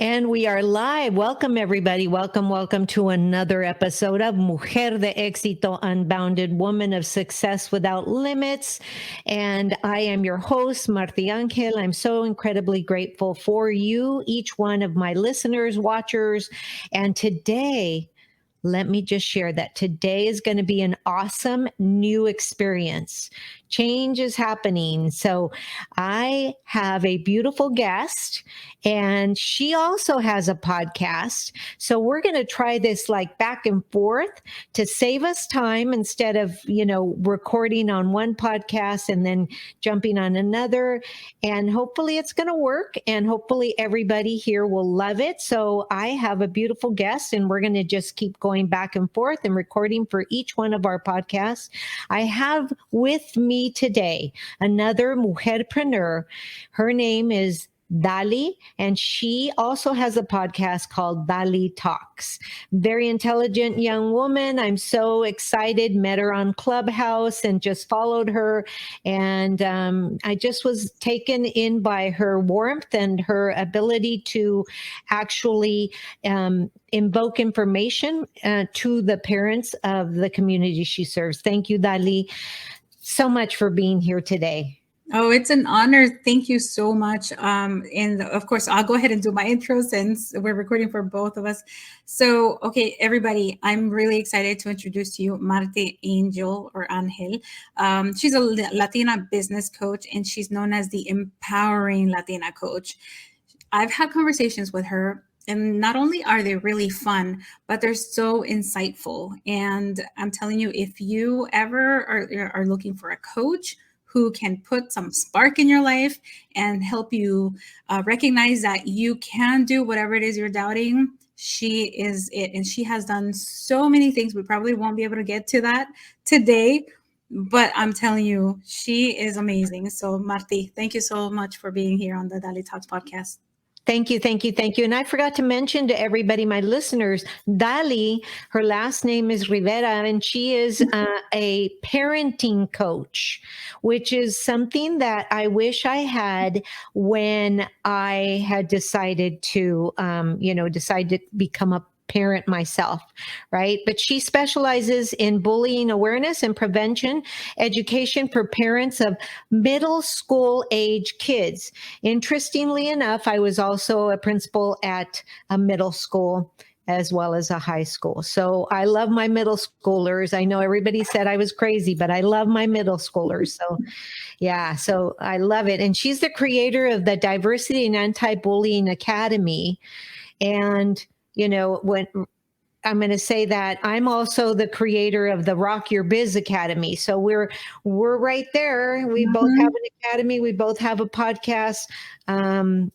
And we are live. Welcome, everybody. Welcome to another episode of Mujer de Éxito, Unbounded, Woman of Success Without Limits. And I am your host, Marti Angel. I'm so incredibly grateful for you, each one of my listeners, watchers. And today, let me just share that today is going to be an awesome new experience. Change is happening. So I have a beautiful guest and she also has a podcast. So we're going to try this like back and forth to save us time instead of, recording on one podcast and then jumping on another. And hopefully it's going to work and hopefully everybody here will love it. So I have a beautiful guest and we're going to just keep going back and forth and recording for each one of our podcasts. I have with me today another mujer-preneur. Her name is Dali, and she also has a podcast called DaliTalks. Very intelligent young woman. I'm so excited. Met her on Clubhouse and just followed her. And I just was taken in by her warmth and her ability to actually invoke information to the parents of the community she serves. Thank you, Dali, so much for being here today. Oh, it's an honor. Thank you so much. And of course, I'll go ahead and do my intro since we're recording for both of us. So, okay, everybody, I'm really excited to introduce to you Marti Angel or Angel. She's a Latina business coach and she's known as the Empowering Latina Coach. I've had conversations with her. And not only are they really fun, but they're so insightful. And I'm telling you, if you ever are looking for a coach who can put some spark in your life and help you recognize that you can do whatever it is you're doubting, she is it. And she has done so many things. We probably won't be able to get to that today, but I'm telling you, she is amazing. So Marti, thank you so much for being here on the DaliTalks podcast. Thank you. And I forgot to mention to everybody, my listeners, Dali, her last name is Rivera, and she is a parenting coach, which is something that I wish I had when I had decided to, decide to become a parent myself, right? But she specializes in bullying awareness and prevention, education for parents of middle school age kids. Interestingly enough, I was also a principal at a middle school as well as a high school. So I love my middle schoolers. I know everybody said I was crazy, but I love my middle schoolers. So yeah, so I love it. And she's the creator of the Diversity and Anti-Bullying Academy. And when I'm going to say that I'm also the creator of the Rock Your Biz Academy. So we're right there. We both have an academy. We both have a podcast. But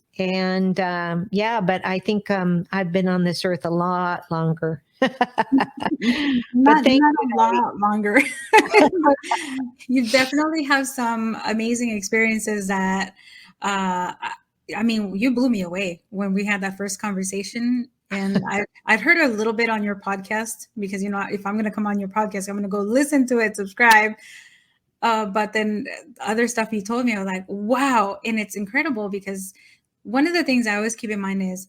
I think I've been on this earth a lot longer. not a lot longer. You definitely have some amazing experiences that, you blew me away when we had that first conversation. And I've heard a little bit on your podcast because, if I'm going to come on your podcast, I'm going to go listen to it, subscribe. But then other stuff you told me, I was like, wow. And it's incredible because one of the things I always keep in mind is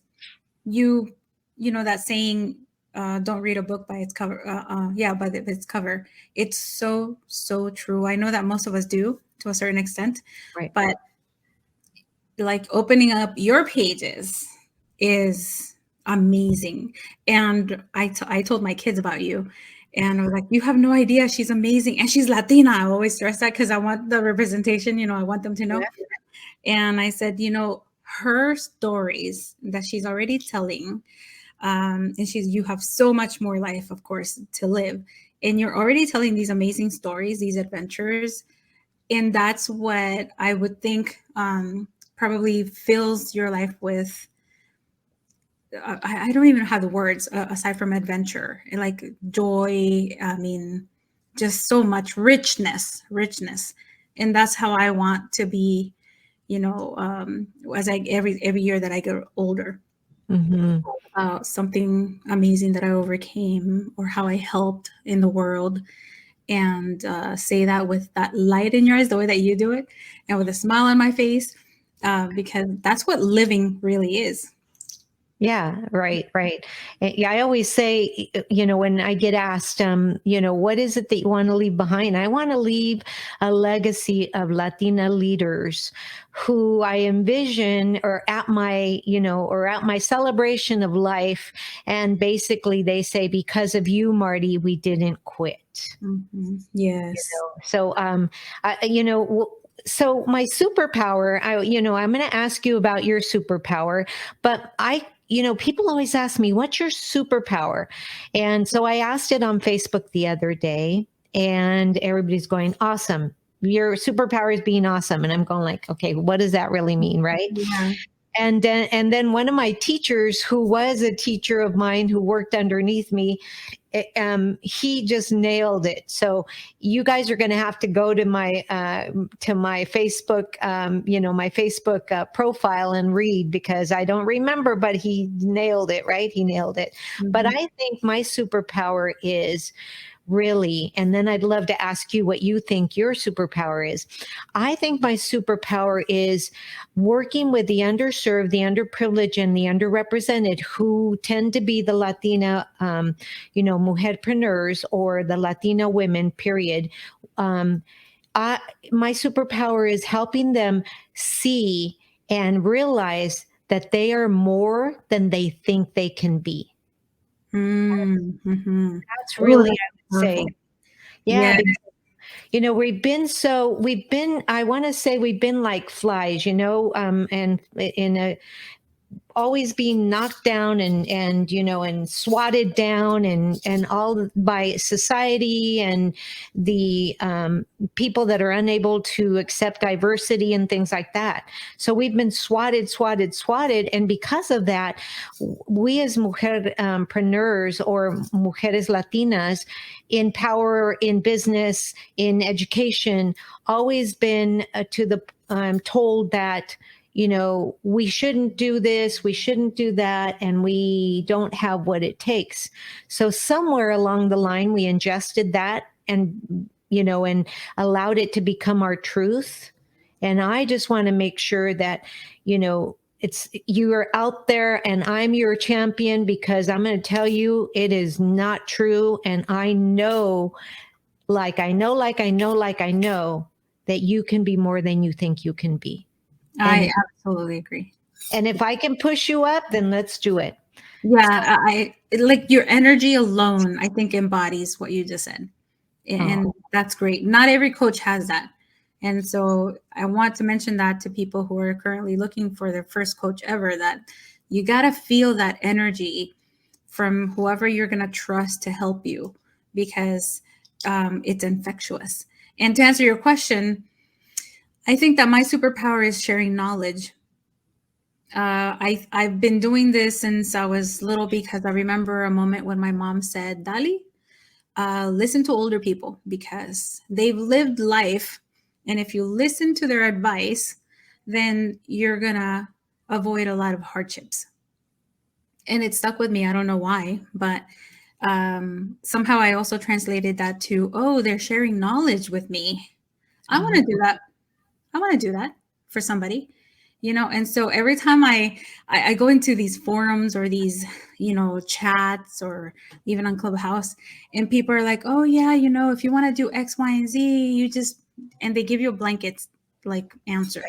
that saying, don't read a book by its cover. By its cover. It's so, so true. I know that most of us do to a certain extent, right. But like opening up your pages is amazing. And I told my kids about you and I was like, you have no idea. She's amazing. And she's Latina. I always stress that because I want the representation, I want them to know. Yeah. And I said, her stories that she's already telling, and you have so much more life, of course, to live. And you're already telling these amazing stories, these adventures. And that's what I would think probably fills your life with, I don't even have the words aside from adventure, like joy. Just so much richness. And that's how I want to be, as every year that I get older. Mm-hmm. Something amazing that I overcame or how I helped in the world. And say that with that light in your eyes, the way that you do it, and with a smile on my face, because that's what living really is. Yeah, right, right. Yeah, I always say, when I get asked, what is it that you want to leave behind? I want to leave a legacy of Latina leaders who I envision or at my celebration of life. And basically they say, because of you, Marty, we didn't quit. Yes. So, so my superpower, I'm going to ask you about your superpower, but people always ask me, what's your superpower? And so I asked it on Facebook the other day, and everybody's going, awesome. Your superpower is being awesome. And I'm going like, okay, what does that really mean? Right. Yeah. And then one of my teachers, who was a teacher of mine who worked underneath me, he just nailed it. So you guys are going to have to go to my Facebook, my Facebook profile and read, because I don't remember, but he nailed it. Right? He nailed it. But I think my superpower is really, and then I'd love to ask you what you think your superpower is. I think my superpower is working with the underserved, the underprivileged, and the underrepresented, who tend to be the Latina, mujer-preneurs, or the Latina women, period. My superpower is helping them see and realize that they are more than they think they can be. Mm-hmm. That's Oh, really, that's I would say, powerful. yeah, Yeah. because I want to say we've been like flies, and in a always being knocked down and swatted down and all by society and the people that are unable to accept diversity and things like that. So we've been swatted, and because of that, we as mujer-preneurs, or mujeres latinas, in power, in business, in education, always been to the told that we shouldn't do this, we shouldn't do that, and we don't have what it takes. So somewhere along the line, we ingested that and allowed it to become our truth. And I just want to make sure that, you are out there and I'm your champion, because I'm going to tell you it is not true. And I know, that you can be more than you think you can be. I absolutely agree. And if I can push you up, then let's do it. Yeah, I like your energy alone, I think embodies what you just said. And that's great. Not every coach has that. And so I want to mention that to people who are currently looking for their first coach ever, that you got to feel that energy from whoever you're going to trust to help you, because it's infectious. And to answer your question, I think that my superpower is sharing knowledge. I've been doing this since I was little, because I remember a moment when my mom said, Dali, listen to older people, because they've lived life. And if you listen to their advice, then you're going to avoid a lot of hardships. And it stuck with me. I don't know why, but somehow I also translated that to, oh, they're sharing knowledge with me. I want to do that. I want to do that for somebody, and so every time I go into these forums or these, chats, or even on Clubhouse, and people are like, oh yeah, if you want to do X, Y, and Z, and they give you a blanket like answer.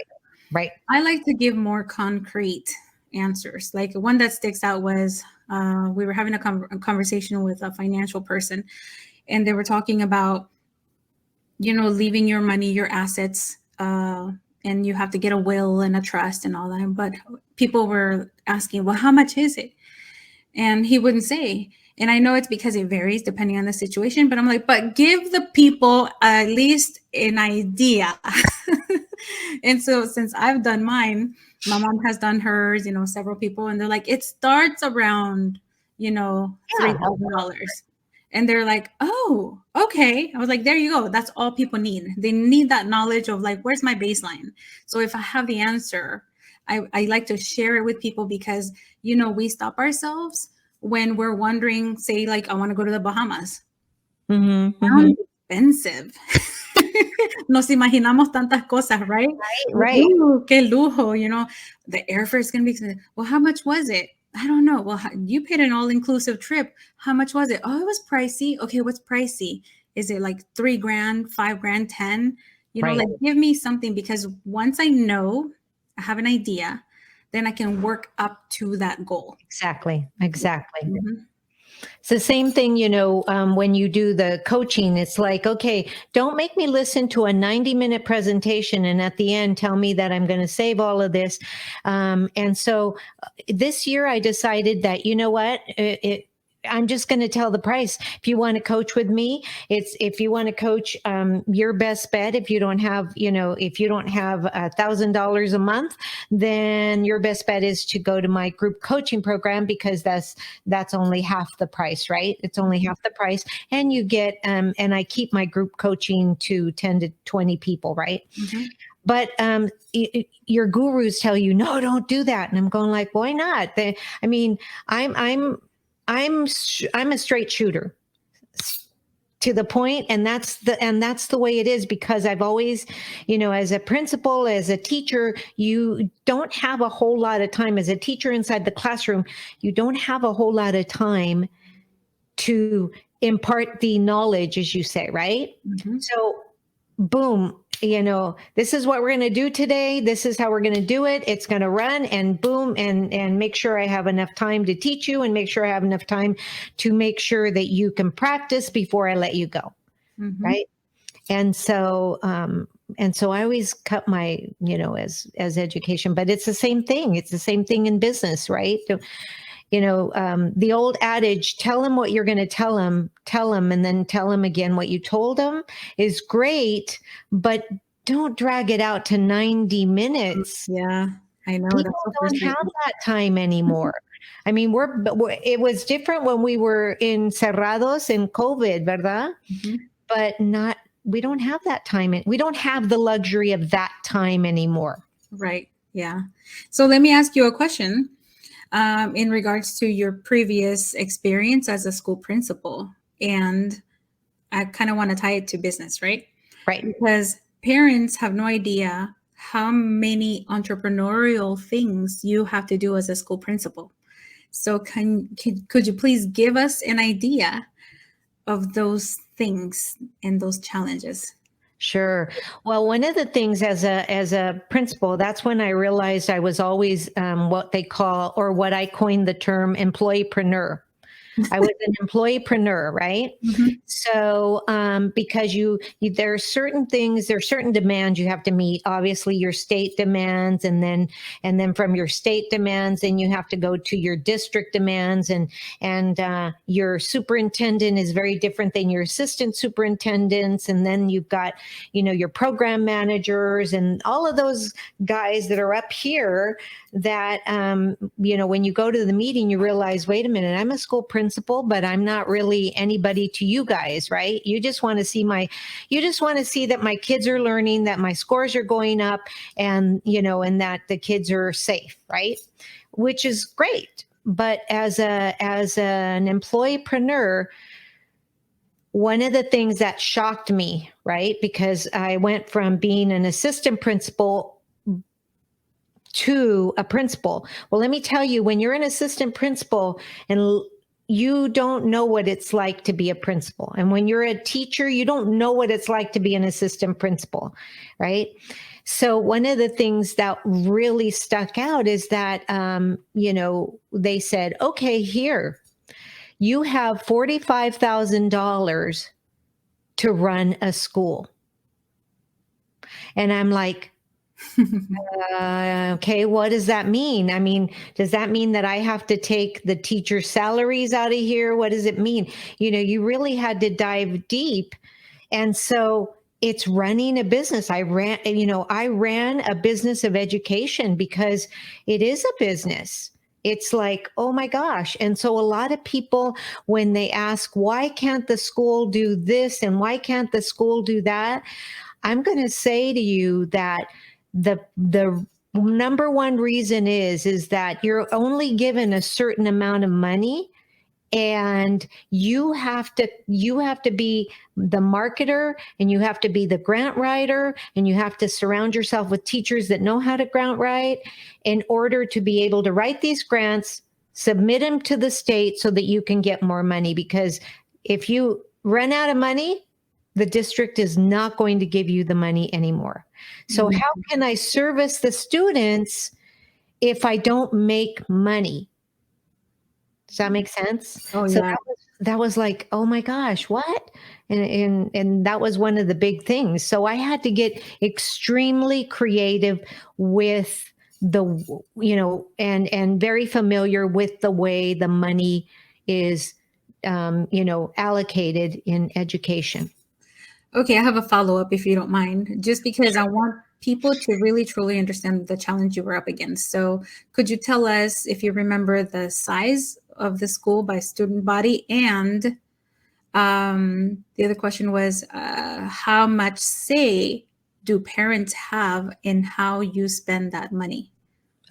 Right. I like to give more concrete answers. Like one that sticks out was, we were having a conversation with a financial person, and they were talking about, leaving your money, your assets, and you have to get a will and a trust and all that. But people were asking, well, how much is it? And he wouldn't say. And I know it's because it varies depending on the situation, but I'm like, but give the people at least an idea. And so since I've done mine, my mom has done hers, several people, and they're like, it starts around, $3,000. And they're like, oh, okay. I was like, there you go. That's all people need. They need that knowledge of like, where's my baseline? So if I have the answer, I like to share it with people, because, we stop ourselves when we're wondering, say, like, I want to go to the Bahamas. Sounds expensive. Nos imaginamos tantas cosas, right? Right. Ooh, qué lujo, the airfare is going to be expensive. Well, how much was it? I don't know. Well, you paid an all-inclusive trip. How much was it? Oh, it was pricey. Okay, what's pricey? Is it like 3 grand, 5 grand, 10? Right. Like give me something, because once I know, I have an idea, then I can work up to that goal. Exactly. Exactly. Mhm. It's the same thing, when you do the coaching, it's like, okay, don't make me listen to a 90-minute presentation and at the end tell me that I'm going to save all of this. And so this year I decided that, you know what, I'm just going to tell the price. If you want to coach with me, if you want to coach, your best bet. If you don't have, if you don't have $1,000 a month, then your best bet is to go to my group coaching program, because that's only half the price, right? It's only half the price, and you get, and I keep my group coaching to 10 to 20 people, right? Mhm. But your gurus tell you, no, don't do that, and I'm going like, why not? I mean, I'm I'm a straight shooter to the point, and that's the way it is, because I've always, as a principal, as a teacher, you don't have a whole lot of time. As a teacher inside the classroom, you don't have a whole lot of time to impart the knowledge, as you say, right? Mhm. So boom, this is what we're going to do today. This is how we're going to do it. It's going to run, and boom, and make sure I have enough time to teach you, and make sure I have enough time to make sure that you can practice before I let you go. Mhm. Right. And so I always cut my, as education, but it's the same thing. It's the same thing in business, right? The old adage, tell them what you're going to tell them, and then tell them again what you told them, is great, but don't drag it out to 90 minutes. Yeah, I know. People That's so don't have frustrating. that time anymore. I mean, it was different when we were in cerrados in COVID, ¿verdad? Mhm. But we don't have that time. We don't have the luxury of that time anymore. Right. Yeah. So let me ask you a question, in regards to your previous experience as a school principal. And I kind of want to tie it to business, right? Right. Because parents have no idea how many entrepreneurial things you have to do as a school principal. So could you please give us an idea of those things and those challenges? Sure. Well, one of the things as a principal, that's when I realized I was always, what they call, or what I coined the term, employeepreneur. I was an employeepreneur, right? Mhm. So, because there are certain things, there are certain demands you have to meet. Obviously, your state demands, and then from your state demands, then you have to go to your district demands, and your superintendent is very different than your assistant superintendents, and then you've got, your program managers and all of those guys that are up here that, when you go to the meeting, you realize, wait a minute, I'm a school principal, but I'm not really anybody to you guys, right? You just want to see that my kids are learning, that my scores are going up, and that the kids are safe, right? Which is great. But as an employeepreneur, one of the things that shocked me, right? Because I went from being an assistant principal to a principal. Well, let me tell you, when you're an assistant principal and you don't know what it's like to be a principal, and when you're a teacher, you don't know what it's like to be an assistant principal, right? So one of the things that really stuck out is that, they said, okay, here, you have $45,000 to run a school. And I'm like, okay, what does that mean? I mean, does that mean that I have to take the teacher's salaries out of here? What does it mean? You really had to dive deep. And so it's running a business. I ran a business of education, because it is a business. It's like, oh my gosh. And so a lot of people, when they ask, why can't the school do this and why can't the school do that? I'm going to say to you that the number one reason is that you're only given a certain amount of money, and you have to be the marketer, and you have to be the grant writer, and you have to surround yourself with teachers that know how to grant write in order to be able to write these grants, submit them to the state so that you can get more money. Because if you run out of money, the district is not going to give you the money anymore. So how can I service the students if I don't make money? Does that make sense? Oh, So yeah. that was like, oh my gosh, what? And that was one of the big things. So I had to get extremely creative with the, and very familiar with the way the money is, allocated in education. Okay, I have a follow-up if you don't mind, just because I want people to really truly understand the challenge you were up against. So could you tell us if you remember the size of the school by student body? And the other question was, how much say do parents have in how you spend that money?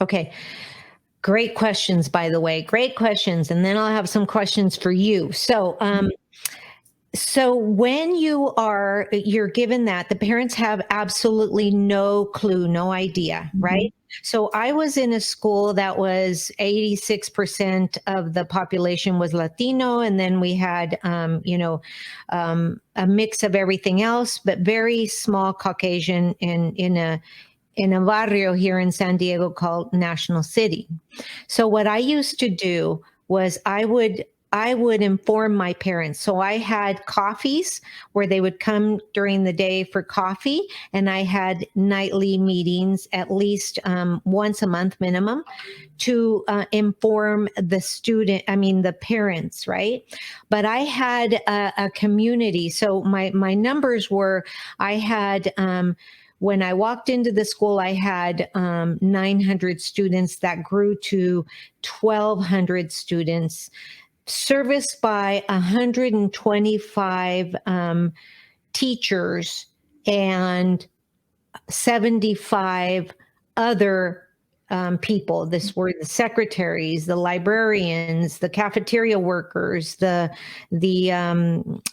Okay. Great questions, by the way. Great questions. And then I'll have some questions for you. So when you're given that, the parents have absolutely no clue, no idea, right? So I was in a school that was 86% of the population was Latino, and then we had, a mix of everything else, but very small Caucasian in a barrio here in San Diego called National City. So what I used to do was I would inform my parents. So I had coffees where they would come during the day for coffee, and I had nightly meetings at least once a month minimum to inform the parents, right? But I had a community. So my numbers were, I had, when I walked into the school, I had 900 students that grew to 1,200 students, serviced by 125 teachers and 75 other people. This were the secretaries, the librarians, the cafeteria workers, the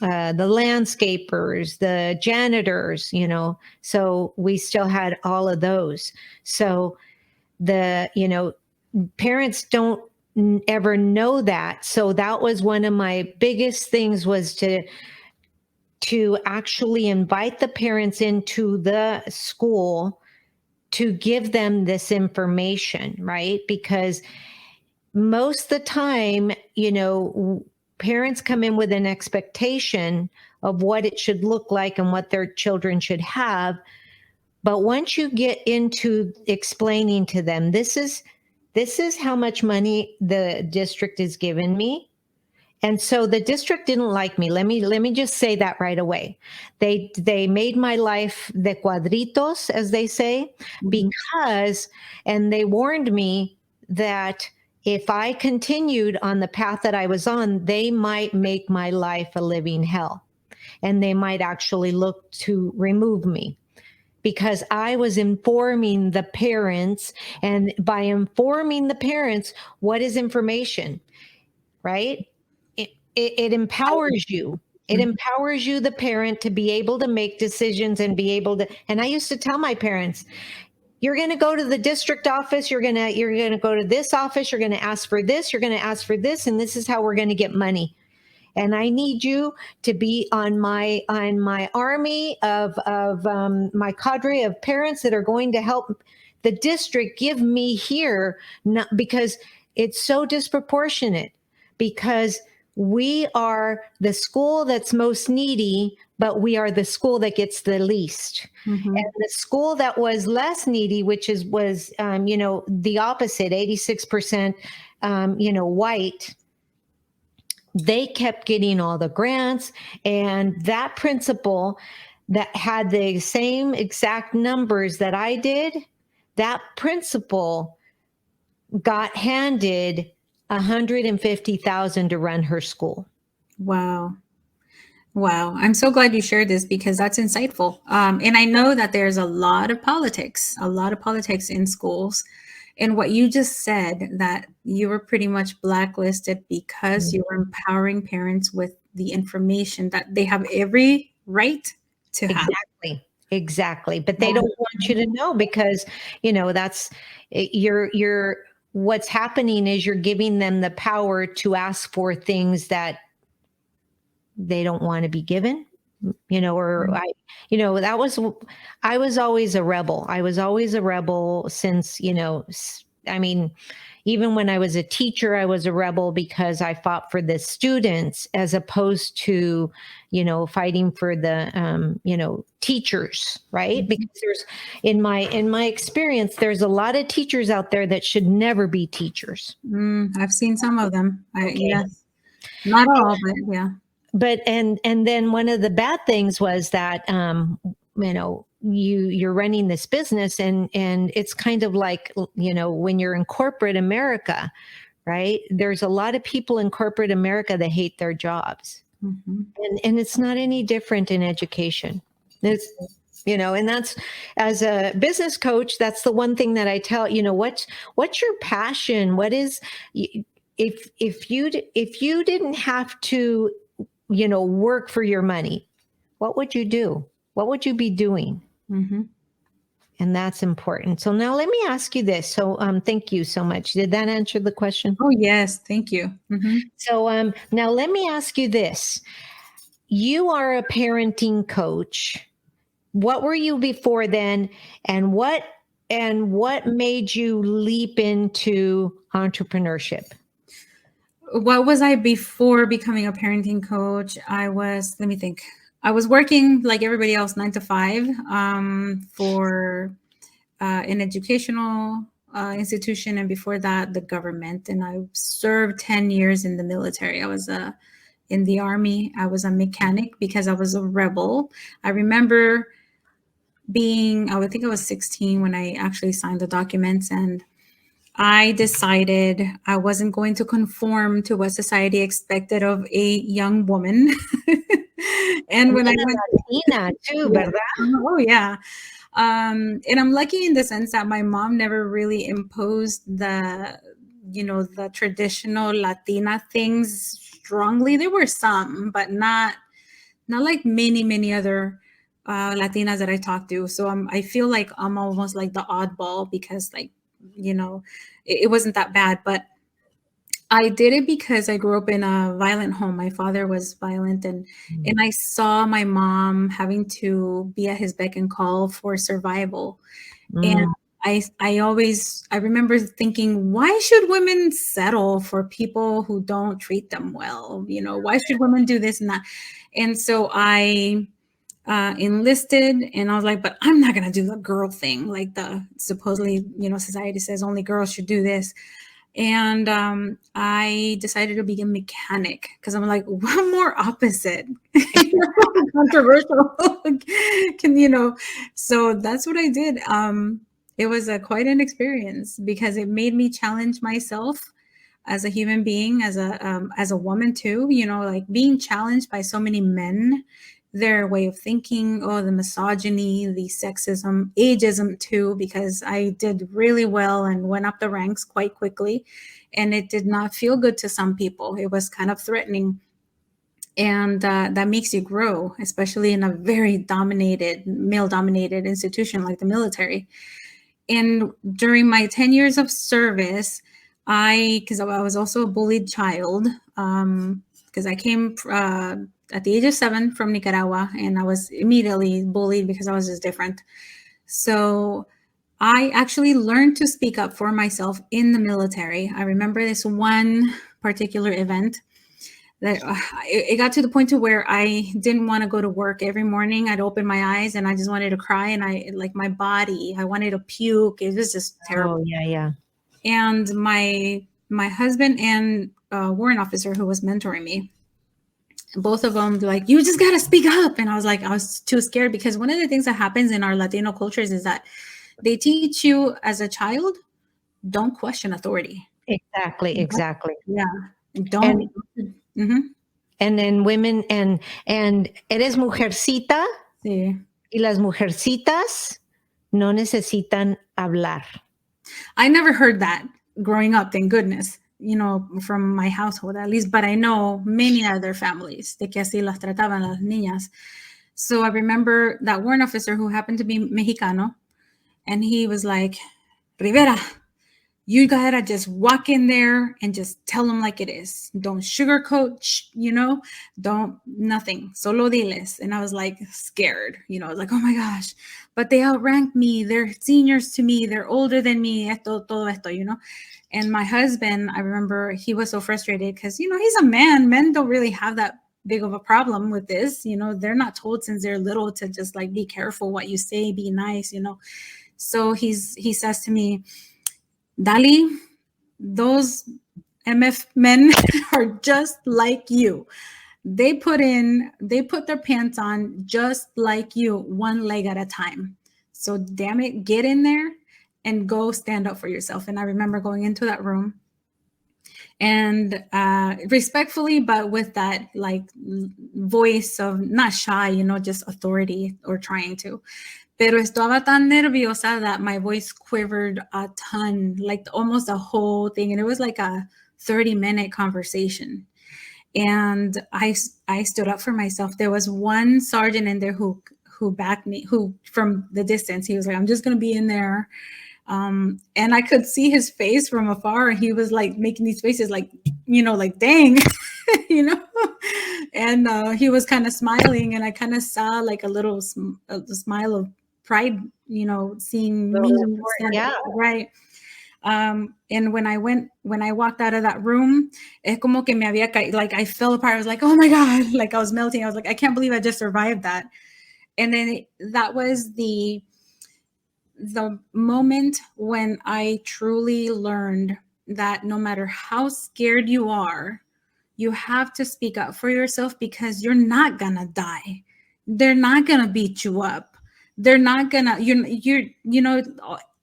landscapers, the janitors. So we still had all of those. So parents don't ever know that. So that was one of my biggest things, was to actually invite the parents into the school to give them this information, right? Because most of the time, parents come in with an expectation of what it should look like and what their children should have. But once you get into explaining to them, this is how much money the district is giving me. And so the district didn't like me. Let me just say that right away. They made my life de cuadritos, as they say, because, and they warned me that if I continued on the path that I was on, they might make my life a living hell, and they might actually look to remove me, because I was informing the parents. And by informing the parents, what is information, right? It empowers you. It empowers you, the parent, to be able to make decisions and be able to. And I used to tell my parents, you're going to go to the district office. You're going to go to this office. You're going to ask for this. You're going to ask for this. And this is how we're going to get money. And I need you to be on my army of my cadre of parents that are going to help the district give me here, not because it's so disproportionate, because we are the school that's most needy, but we are the school that gets the least. And the school that was less needy, which was the opposite, 86%, white, they kept getting all the grants. And that principal that had the same exact numbers that I did, that principal got handed $150,000 to run her school. Wow. I'm so glad you shared this, because that's insightful. And I know that there's a lot of politics in schools. And what you just said, that you were pretty much blacklisted because you were empowering parents with the information that they have every right to have. Exactly. But they don't want you to know, because, that's you're what's happening is you're giving them the power to ask for things that they don't want to be given, or I was always a rebel. I was always a rebel since, I mean, even when I was a teacher, I was a rebel because I fought for the students as opposed to, fighting for the, teachers, right? Because there's, in my experience, there's a lot of teachers out there that should never be teachers. I've seen some of them. Okay. Yes, not all, but yeah. But and then one of the bad things was that you're running this business, and it's kind of like, when you're in corporate America, right? There's a lot of people in corporate America that hate their jobs. And it's not any different in education. It's, and that's, as a business coach, that's the one thing that I tell, what's your passion? What is, if you didn't have to, work for your money, what would you do? What would you be doing? And that's important. So now let me ask you this. So thank you so much. Did that answer the question? Oh, yes. Thank you. So now let me ask you this. You are a parenting coach. What were you before then? And what made you leap into entrepreneurship? What was I before becoming a parenting coach? Let me think. I was working like everybody else, 9 to 5, for an educational institution, and before that, the government. And I served 10 years in the military. I was in the Army. I was a mechanic because I was a rebel. I remember I think I was 16 when I actually signed the documents, and I decided I wasn't going to conform to what society expected of a young woman. And when I went Latina too, ¿verdad? Oh yeah. And I'm lucky in the sense that my mom never really imposed the traditional Latina things strongly. There were some, but not like many other Latinas that I talked to. So I feel like I'm almost like the oddball because it wasn't that bad, but I did it because I grew up in a violent home. My father was violent, and I saw my mom having to be at his beck and call for survival. And I remember thinking, why should women settle for people who don't treat them well? Why should women do this and that? And so I enlisted, and I was like, but I'm not going to do the girl thing. Like the supposedly, society says only girls should do this. And I decided to be a mechanic because I'm like, what more opposite? Controversial. So that's what I did. It was quite an experience because it made me challenge myself as a human being, as a woman too, like being challenged by so many men, their way of thinking, the misogyny, the sexism, ageism too, because I did really well and went up the ranks quite quickly. And it did not feel good to some people. It was kind of threatening. And that makes you grow, especially in a very male-dominated institution like the military. And during my 10 years of service, because I was also a bullied child, because I came at the age of 7 from Nicaragua, and I was immediately bullied because I was just different. So I actually learned to speak up for myself in the military. I remember this one particular event that it got to the point to where I didn't want to go to work every morning. I'd open my eyes and I just wanted to cry, and I wanted to puke. It was just terrible. Oh, yeah. And my husband and warrant officer who was mentoring me, both of them like, you just got to speak up. And I was too scared, because one of the things that happens in our Latino cultures is that they teach you as a child, don't question authority. Exactly. Yeah. Don't. And then women, and eres mujercita, Sí. y las mujercitas no necesitan hablar. I never heard that growing up, thank goodness, from my household at least, but I know many other families de que así las trataban las niñas. So I remember that warrant officer who happened to be Mexicano, and he was like, Rivera, You gotta just walk in there and just tell them like it is. Don't sugarcoat, don't nothing. Solo diles. And I was like scared, like, oh my gosh, but they outrank me. They're seniors to me. They're older than me. Todo esto. And my husband, I remember he was so frustrated because, he's a man. Men don't really have that big of a problem with this. They're not told since they're little to just like be careful what you say, be nice, So he says to me, Dali, those MF men are just like you. They put their pants on just like you, one leg at a time. So damn it, get in there and go stand up for yourself. And I remember going into that room and respectfully, but with that like voice of not shy, just authority or trying to. Pero estaba tan nerviosa that my voice quivered a ton, like almost the whole thing. And it was like a 30-minute conversation. And I stood up for myself. There was one sergeant in there who backed me, who from the distance, he was like, I'm just going to be in there. And I could see his face from afar. And he was like making these faces like, like, dang, and he was kind of smiling. And I kind of saw like a little smile of pride, seeing me. Yeah. Right. And when I walked out of that room, es como que me había like I fell apart. I was like, oh my God, like I was melting. I was like, I can't believe I just survived that. And then that was the moment when I truly learned that no matter how scared you are, you have to speak up for yourself because you're not gonna die. They're not gonna beat you up. They're not gonna,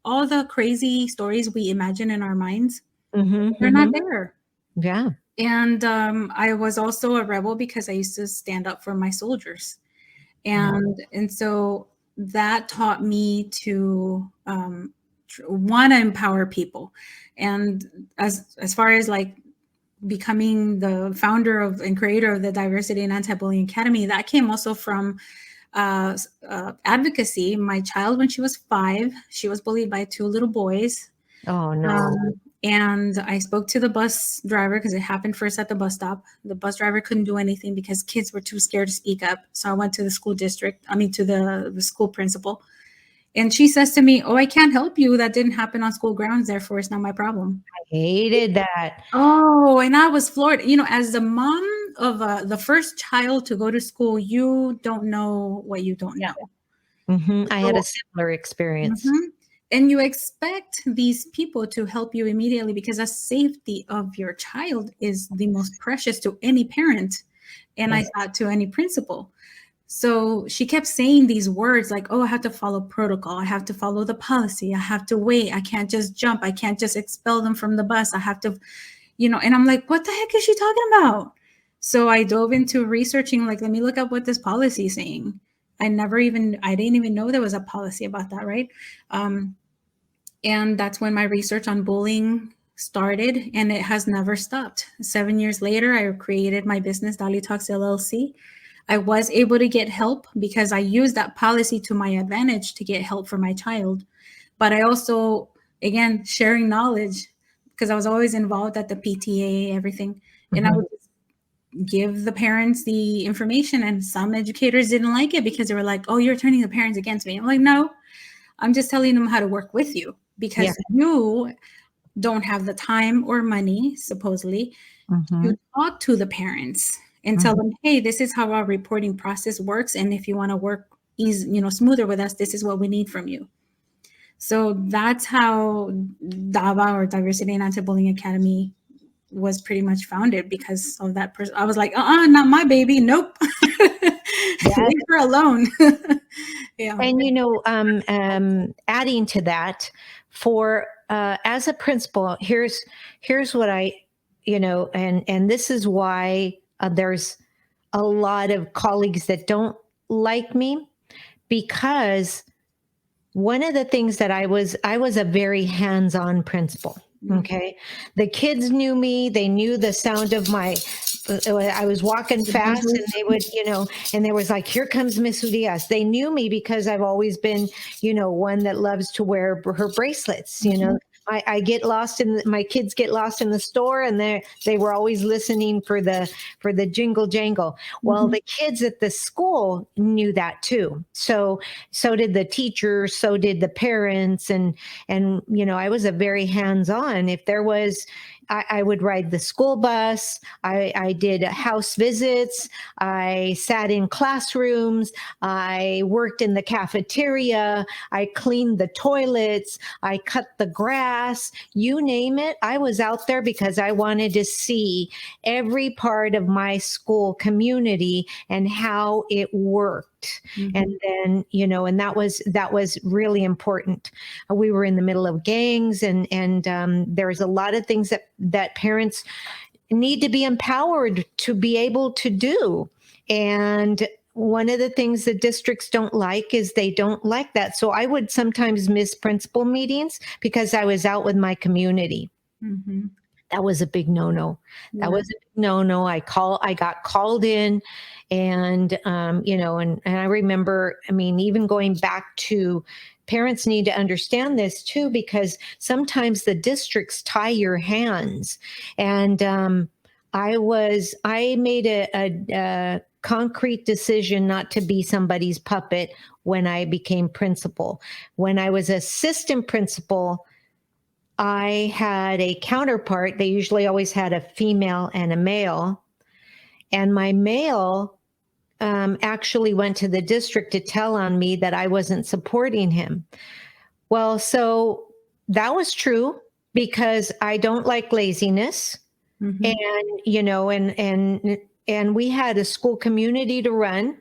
all the crazy stories we imagine in our minds, they're not there. Yeah. And I was also a rebel because I used to stand up for my soldiers. And so that taught me to want to empower people. And as far as like becoming the founder of and creator of the Diversity and Anti-Bullying Academy, that came also from advocacy. My child, when she was 5, she was bullied by 2 little boys. Oh no. And I spoke to the bus driver because it happened first at the bus stop. The bus driver couldn't do anything because kids were too scared to speak up. So I went to the school district, to the school principal. And she says to me, oh, I can't help you. That didn't happen on school grounds. Therefore, it's not my problem. I hated that. Oh, and I was floored. As the mom of the first child to go to school, you don't know what you don't know. I had a similar experience. And you expect these people to help you immediately because the safety of your child is the most precious to any parent. And I thought to any principal. So she kept saying these words like, oh, I have to follow protocol. I have to follow the policy. I have to wait. I can't just jump. I can't just expel them from the bus. I have to, and I'm like, what the heck is she talking about? So I dove into researching, like, let me look up what this policy is saying. I didn't even know there was a policy about that, right? And that's when my research on bullying started, and it has never stopped. 7 years later, I created my business, DaliTalks LLC. I was able to get help because I used that policy to my advantage to get help for my child. But I also, again, sharing knowledge because I was always involved at the PTA, everything. And I would just give the parents the information, and some educators didn't like it because they were like, oh, you're turning the parents against me. I'm like, no, I'm just telling them how to work with you because you don't have the time or money, supposedly, to talk to the parents and tell them, hey, this is how our reporting process works. And if you want to work smoother with us, this is what we need from you. So that's how DABA, or Diversity and Anti-Bullying Academy, was pretty much founded because of that person. I was like, not my baby. Nope. Leave her alone. Yeah. And adding to that, for as a principal, here's what I, and this is why there's a lot of colleagues that don't like me, because one of the things that I was a very hands-on principal. Okay. The kids knew me. They knew the sound of I was walking fast, and they would, and there was like, here comes Miss Urias. They knew me because I've always been, one that loves to wear her bracelets, I get lost my kids get lost in the store, and they were always listening for the jingle jangle. Well, Mhm. the kids at the school knew that too. So did the teachers, so did the parents, and I was a very hands-on. If there was, I would ride the school bus. I did house visits. I sat in classrooms. I worked in the cafeteria. I cleaned the toilets. I cut the grass. You name it. I was out there because I wanted to see every part of my school community and how it worked. And Mhm. then, and that was really important. We were in the middle of gangs, and there's a lot of things that parents need to be empowered to be able to do. And one of the things the districts don't like is they don't like that. So I would sometimes miss principal meetings because I was out with my community. Mhm. That was a big no-no. That Yeah. was a big no-no. I got called in, and and I remember, even going back to, parents need to understand this too, because sometimes the districts tie your hands. And I made a concrete decision not to be somebody's puppet when I became principal. When I was assistant principal, I had a counterpart. They usually always had a female and a male. And my male actually went to the district to tell on me that I wasn't supporting him. Well, so that was true, because I don't like laziness. Mhm. And, and we had a school community to run,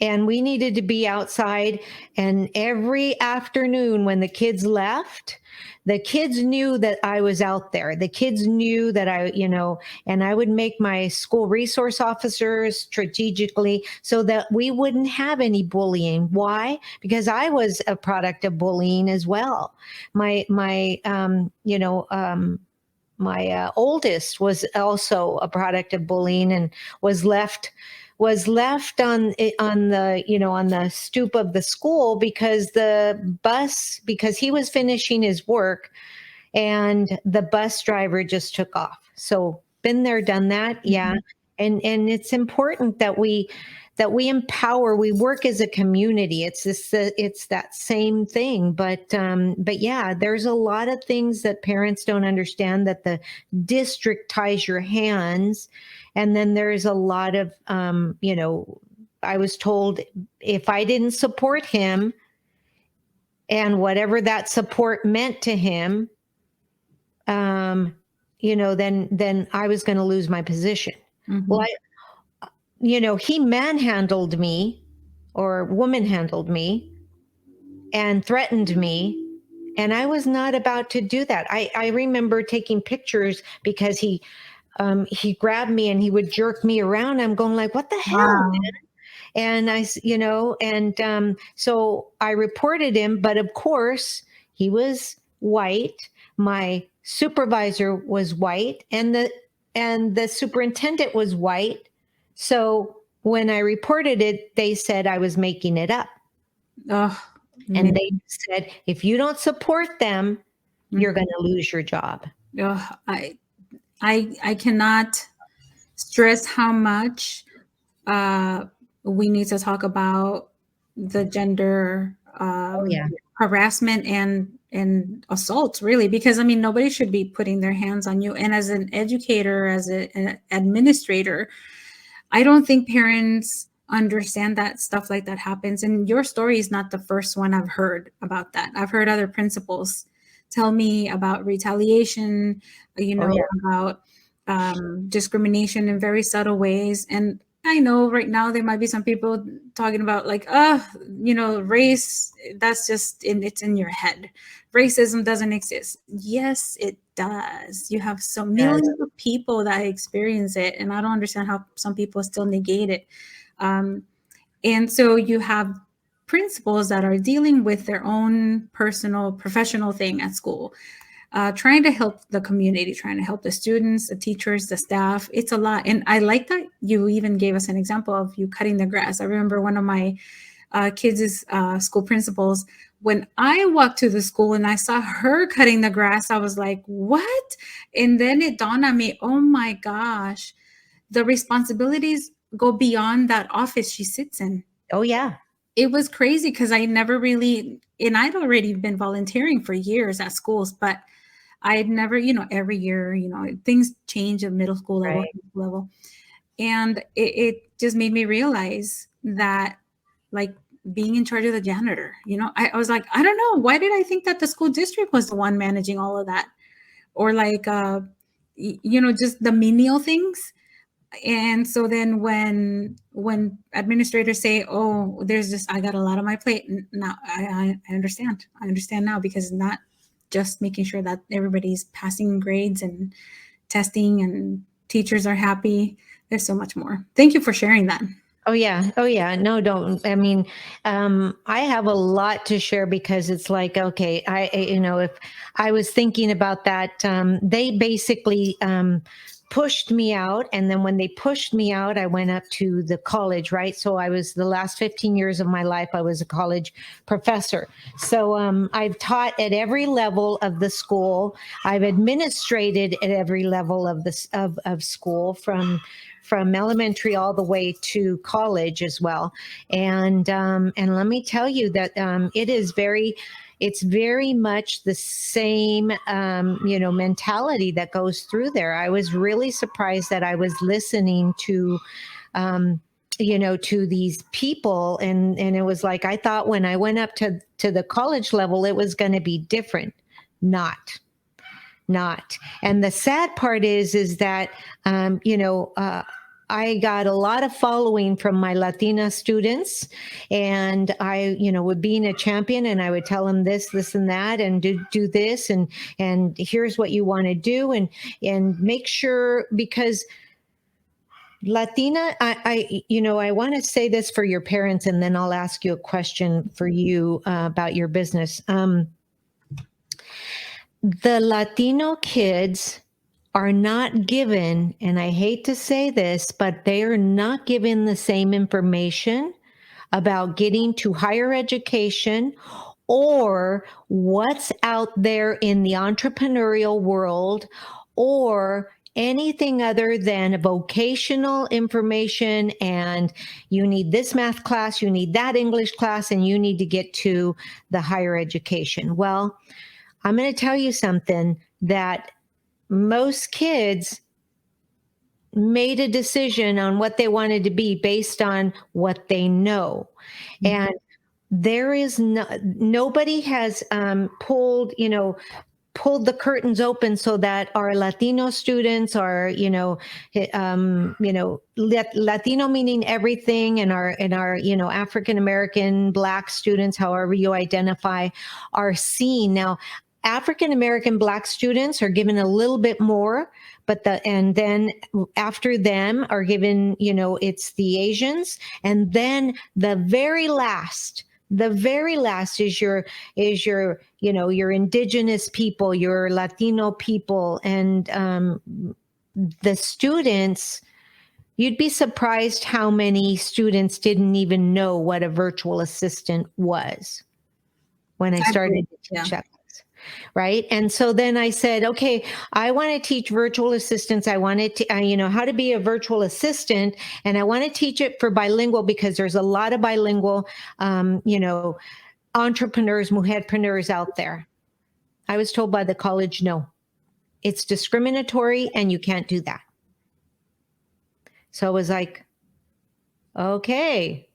and we needed to be outside. And every afternoon when the kids left, the kids knew that I was out there. The kids knew that and I would make my school resource officers strategically so that we wouldn't have any bullying. Why? Because I was a product of bullying as well. My oldest was also a product of bullying, and was left on the stoop of the school because he was finishing his work, and the bus driver just took off. So been there, done that. Yeah. Mhm. And it's important that we empower, we work as a community. It's that same thing. But yeah, there's a lot of things that parents don't understand, that the district ties your hands. And then there's a lot of I was told, if I didn't support him, and whatever that support meant to him, then I was going to lose my position. Well, Mhm. he manhandled me, or woman handled me, and threatened me. And I was not about to do that. I remember taking pictures because he grabbed me and he would jerk me around. I'm going like, what the hell? Wow. And so I reported him, but of course he was white. My supervisor was white, and the superintendent was white. So when I reported it, they said I was making it up. Oh, And they man. said, if you don't support them, you're Mhm. going to lose your job. Oh, I cannot stress how much uh, we need to talk about the gender Oh, yeah. harassment and assaults, really, because I mean, nobody should be putting their hands on you. And as an educator, as an administrator, I don't think parents understand that stuff like that happens. And your story is not the first one I've heard about that. I've heard other principals tell me about retaliation, Oh, yeah. about discrimination in very subtle ways. And I know right now there might be some people talking about like, race, that's just it's in your head. Racism doesn't exist. Yes, it does. You have so Yes. millions of people that experience it, and I don't understand how some people still negate it. Um, and so you have principals that are dealing with their own personal, professional thing at school, trying to help the community, trying to help the students, the teachers, the staff. It's a lot. And I like that you even gave us an example of you cutting the grass. I remember one of my kids' school principals. When I walked to the school and I saw her cutting the grass, I was like, what? And then it dawned on me, oh my gosh, the responsibilities go beyond that office she sits in. Oh, yeah. It was crazy because I never really, and I'd already been volunteering for years at schools, but I'd never, every year, things change at middle school level, Right. high school level. And it just made me realize that, like, being in charge of the janitor, I was like, I don't know, why did I think that the school district was the one managing all of that? Or like, just the menial things. And so then when administrators say, oh, there's just, I got a lot on my plate now, I understand. I understand now, because it's not just making sure that everybody's passing grades and testing and teachers are happy. There's so much more. Thank you for sharing that. Oh yeah. Oh yeah. No, don't. I mean, I have a lot to share because it's like, okay, if I was thinking about that, they basically pushed me out. And then when they pushed me out, I went up to the college, right? So I was the last 15 years of my life, I was a college professor. So I've taught at every level of the school. I've administrated at every level of this of school, from elementary all the way to college as well. And let me tell you that it's very much the same, mentality that goes through there. I was really surprised that I was listening to, to these people, and it was like, I thought when I went up to the college level, it was going to be different. Not. And the sad part is that, I got a lot of following from my Latina students, and I, would being a champion, and I would tell them this and that, and do this, and here's what you want to do, and make sure, because Latina, I want to say this for your parents, and then I'll ask you a question for you about your business. The Latino kids are not given, and I hate to say this, but they are not given the same information about getting to higher education or what's out there in the entrepreneurial world, or anything other than vocational information. And you need this math class, you need that English class, and you need to get to the higher education. Well, I'm going to tell you something, that most kids made a decision on what they wanted to be based on what they know. Mm-hmm. And there is nobody has pulled the curtains open so that our Latino students are, Latino meaning everything, and our African American, Black students, however you identify, are seen. Now, African American Black students are given a little bit more, and then after them are given, it's the Asians, and then the very last is your your indigenous people, your Latino people. And the students, you'd be surprised how many students didn't even know what a virtual assistant was when I started to teach that. Right. And so then I said, okay, I want to teach virtual assistants. I wanted to, how to be a virtual assistant. And I want to teach it for bilingual, because there's a lot of bilingual, entrepreneurs, mujer-preneurs out there. I was told by the college, no, it's discriminatory and you can't do that. So I was like, okay.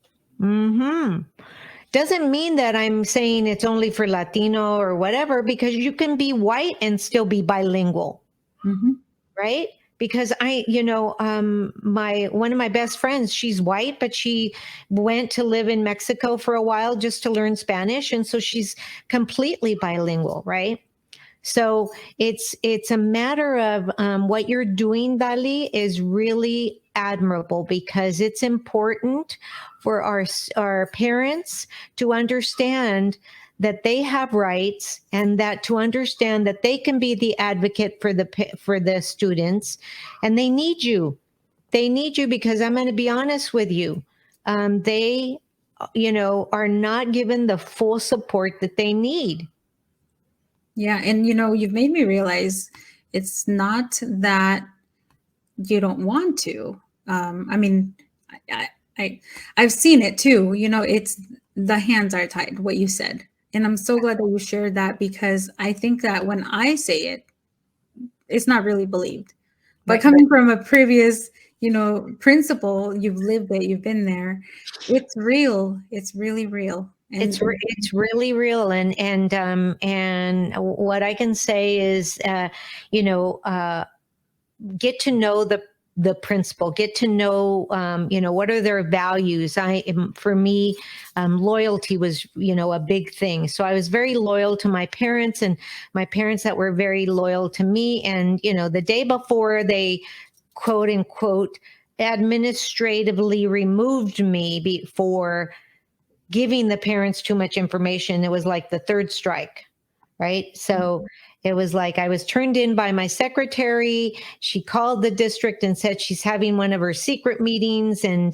Doesn't mean that I'm saying it's only for Latino or whatever, because you can be white and still be bilingual. Mm-hmm. Right? Because one of my best friends, she's white, but she went to live in Mexico for a while just to learn Spanish. And so she's completely bilingual, right? So it's a matter of what you're doing, Dali, is really admirable, because it's important for our parents to understand that they have rights, and that to understand that they can be the advocate for the students, and they need you. They need you, because I'm going to be honest with you. They are not given the full support that they need. Yeah. And, you've made me realize it's not that you don't want to. I mean, I've seen it too. It's the hands are tied, what you said. And I'm so glad that you shared that, because I think that when I say it, it's not really believed. But Right. coming from a previous, principle, you've lived it, you've been there. It's real. It's really real. And It's really real, and what I can say is, you know, get to know the principal, get to know, what are their values. For me, loyalty was, a big thing. So I was very loyal to my parents, and my parents that were very loyal to me. And, the day before they, quote unquote, administratively removed me for giving the parents too much information, it was like the third strike, right? So it was like I was turned in by my secretary. She called the district and said she's having one of her secret meetings and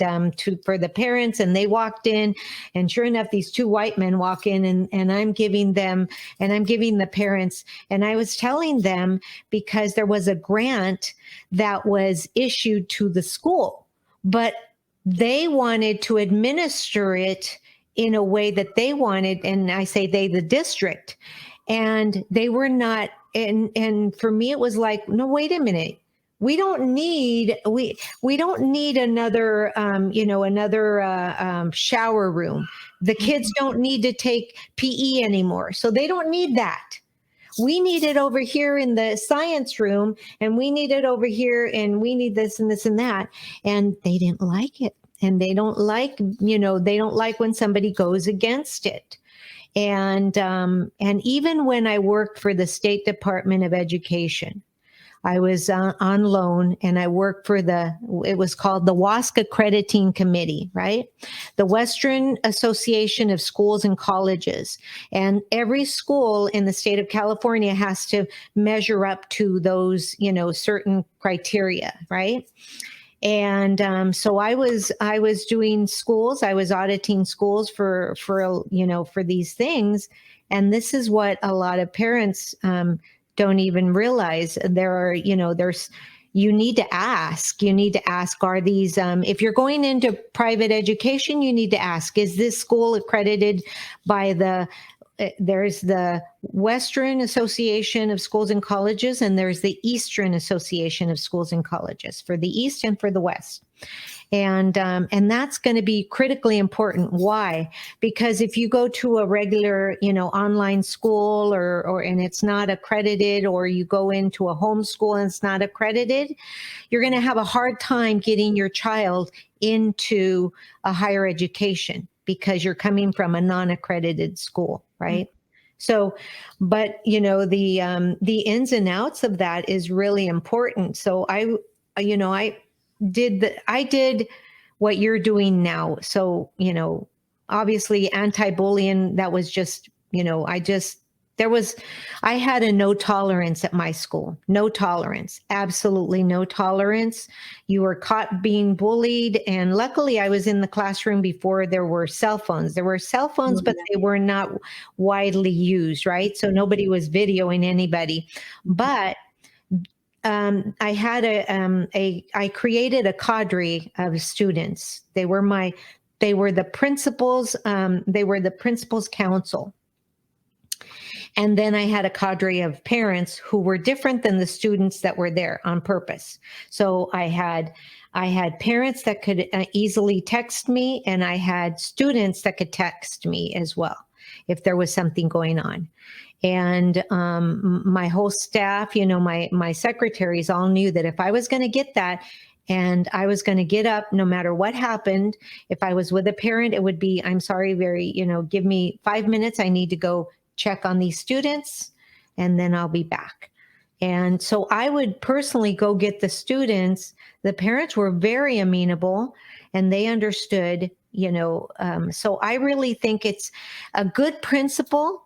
for the parents, and they walked in, and sure enough, these two white men walk in, and I'm giving the parents, and I was telling them because there was a grant that was issued to the school, but they wanted to administer it in a way that they wanted, and I say they, the district, and they were not. And for me, it was like, no, wait a minute. We don't need another shower room. The kids don't need to take PE anymore, so they don't need that. We need it over here in the science room, and we need it over here, and we need this and this and that. And they didn't like it. And they don't like when somebody goes against it. And even when I worked for the State Department of Education, I was on loan, and I worked for it was called the WASC Accrediting Committee, right? The Western Association of Schools and Colleges. And every school in the state of California has to measure up to those, certain criteria, right? And so I was doing schools. I was auditing schools for these things. And this is what a lot of parents don't even realize. You need to ask. You need to ask, are these, if you're going into private education, you need to ask, is this school accredited by there's the Western Association of Schools and Colleges, and there's the Eastern Association of Schools and Colleges for the East and for the West. And that's going to be critically important. Why? Because if you go to a regular, online school and it's not accredited, or you go into a homeschool and it's not accredited, you're going to have a hard time getting your child into a higher education because you're coming from a non-accredited school, right? So, but the ins and outs of that is really important. So I did what you're doing now. So, obviously anti-bullying, that was just, I had a no tolerance at my school. No tolerance, absolutely no tolerance. You were caught being bullied. And luckily I was in the classroom before there were cell phones. There were cell phones, but they were not widely used, right? So nobody was videoing anybody. But I had I created a cadre of students. They were the principals. They were the principal's council. And then I had a cadre of parents who were different than the students that were there on purpose. So I had parents that could easily text me, and I had students that could text me as well if there was something going on. And my whole staff, my secretaries all knew that if I was going to get that, and I was going to get up no matter what happened. If I was with a parent, it would be, I'm sorry, give me 5 minutes. I need to go check on these students, and then I'll be back. And so I would personally go get the students. The parents were very amenable, and they understood, so I really think it's a good principal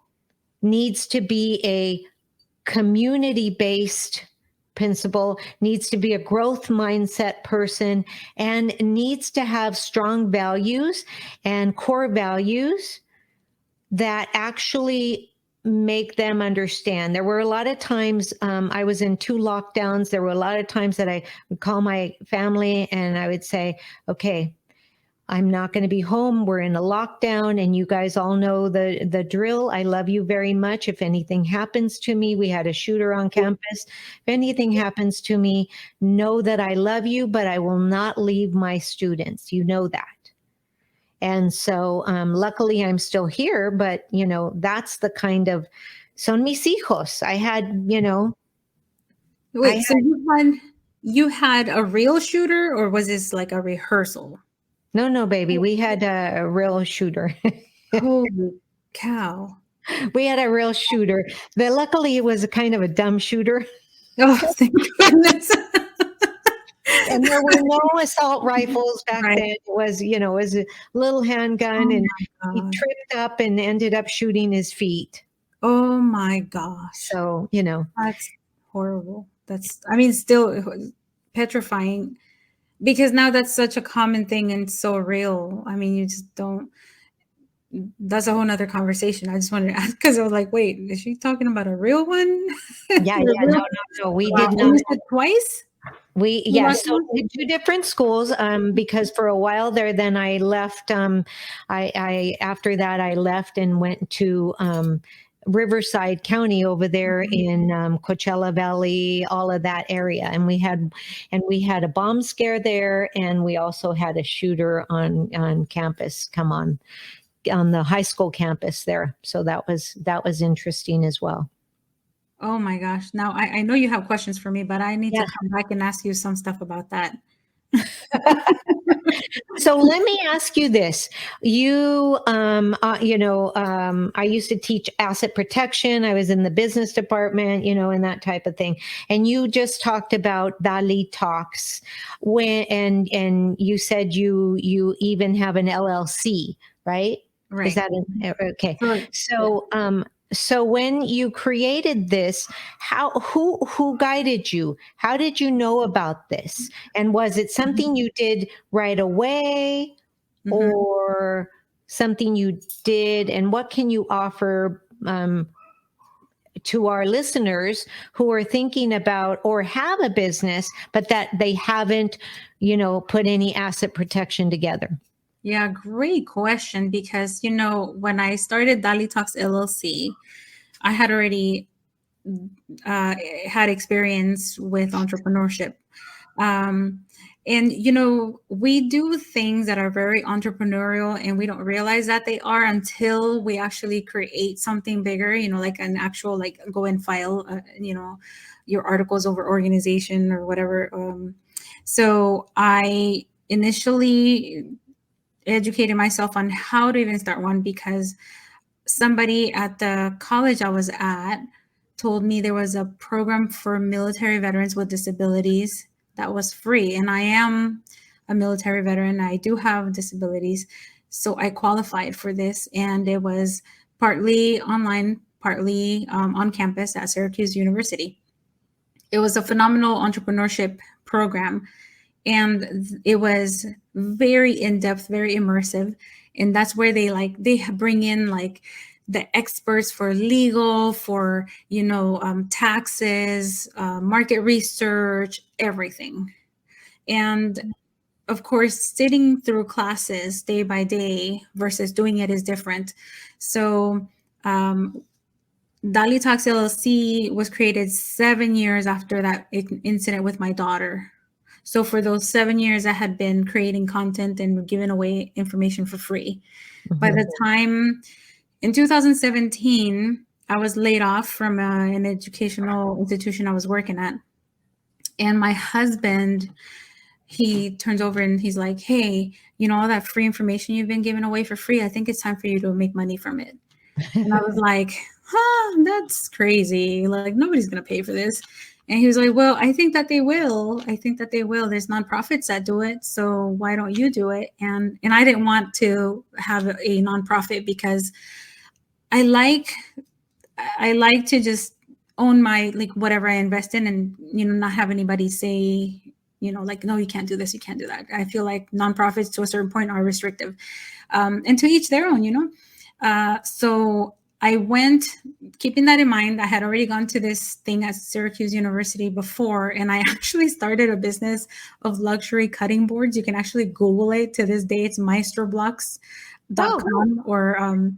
needs to be a community-based principal, needs to be a growth mindset person, and needs to have strong values and core values that actually make them understand. There were a lot of times I was in 2 lockdowns. There were a lot of times that I would call my family and I would say, okay, I'm not going to be home. We're in a lockdown, and you guys all know the drill. I love you very much. If anything happens to me, we had a shooter on campus. If anything happens to me, know that I love you, but I will not leave my students. You know that. And so, luckily, I'm still here. But that's the kind of son mis hijos. I had, Wait, so you had a real shooter, or was this like a rehearsal? no, baby. We had a real shooter. Holy cow. We had a real shooter. Luckily, it was a kind of a dumb shooter. Oh, thank goodness. And there were no assault rifles back Right. then. It was, it was a little handgun, Oh and my he God. tripped up and ended up shooting his feet. Oh my gosh. So, That's horrible. I mean, still petrifying, because now that's such a common thing and so real. I mean, you just don't, that's a whole nother conversation. I just wanted to ask, because I was like, wait, is she talking about a real one? yeah, no. We Wow. did And not. you said twice? So 2 different schools, because for a while there, then I left, I after that, I left and went to, Riverside County over there in Coachella Valley, all of that area. And we had a bomb scare there. And we also had a shooter on campus come on the high school campus there. So that was interesting as well. Oh my gosh. Now I know you have questions for me, but I need Yeah. to come back and ask you some stuff about that. So let me ask you this. I used to teach asset protection. I was in the business department, and that type of thing. And you just talked about DaliTalks and you said you even have an LLC, right? Right. Is that okay? Right. So when you created this, who guided you? How did you know about this? And was it something you did right away, Mhm. or something you did? And what can you offer to our listeners who are thinking about or have a business, but that they haven't, put any asset protection together? Yeah, great question. Because, when I started DaliTalks LLC, I had already had experience with entrepreneurship. And, we do things that are very entrepreneurial, and we don't realize that they are until we actually create something bigger, like an actual, like, go and file, your articles over organization or whatever. So I initially educated myself on how to even start one, because somebody at the college I was at told me there was a program for military veterans with disabilities that was free. And I am a military veteran. I do have disabilities. So I qualified for this. And it was partly online, partly on campus at Syracuse University. It was a phenomenal entrepreneurship program. And it was very in-depth, very immersive. And that's where they bring in like the experts for legal, for taxes, market research, everything. And of course, sitting through classes day by day versus doing it is different. So DaliTalks LLC was created 7 years after that incident with my daughter. So for those 7 years, I had been creating content and giving away information for free. By the time in 2017, I was laid off from an educational institution I was working at. And my husband, he turns over and he's like, hey, all that free information you've been giving away for free, I think it's time for you to make money from it. And I was like, that's crazy. Like, nobody's going to pay for this. And he was like, well, I think that they will. I think that they will. There's nonprofits that do it. So why don't you do it? And I didn't want to have a nonprofit, because I like to just own my, like, whatever I invest in, and, not have anybody say, like, no, you can't do this, you can't do that. I feel like nonprofits to a certain point are restrictive, and to each their own. So I went, keeping that in mind. I had already gone to this thing at Syracuse University before, and I actually started a business of luxury cutting boards. You can actually Google it to this day. It's maestroblocks.com, or and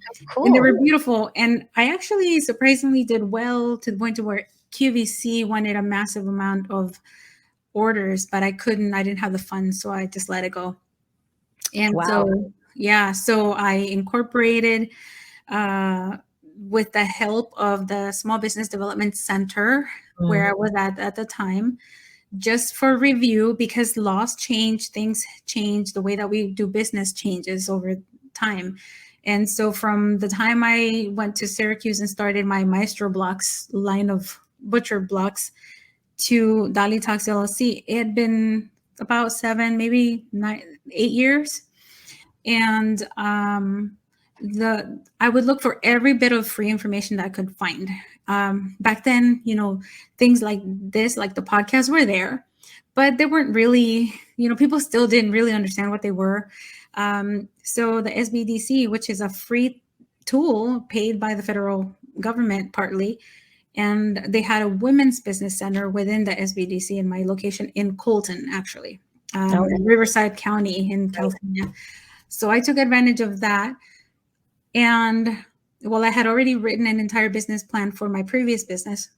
they were beautiful. And I actually surprisingly did well, to the point to where QVC wanted a massive amount of orders, but I didn't have the funds, so I just let it go. And so I incorporated, with the help of the Small Business Development Center, where I was at the time, just for review, because laws change, things change, the way that we do business changes over time. And so from the time I went to Syracuse and started my Maestro Blocks line of butcher blocks to DaliTalks LLC, it had been about 7, maybe 9, 8 years. And I would look for every bit of free information that I could find. Back then, things like this, like the podcasts, were there, but they weren't really, people still didn't really understand what they were. So the SBDC, which is a free tool paid by the federal government partly, and they had a women's business center within the SBDC in my location in Colton, actually, in Riverside County in California. So I took advantage of that. And I had already written an entire business plan for my previous business.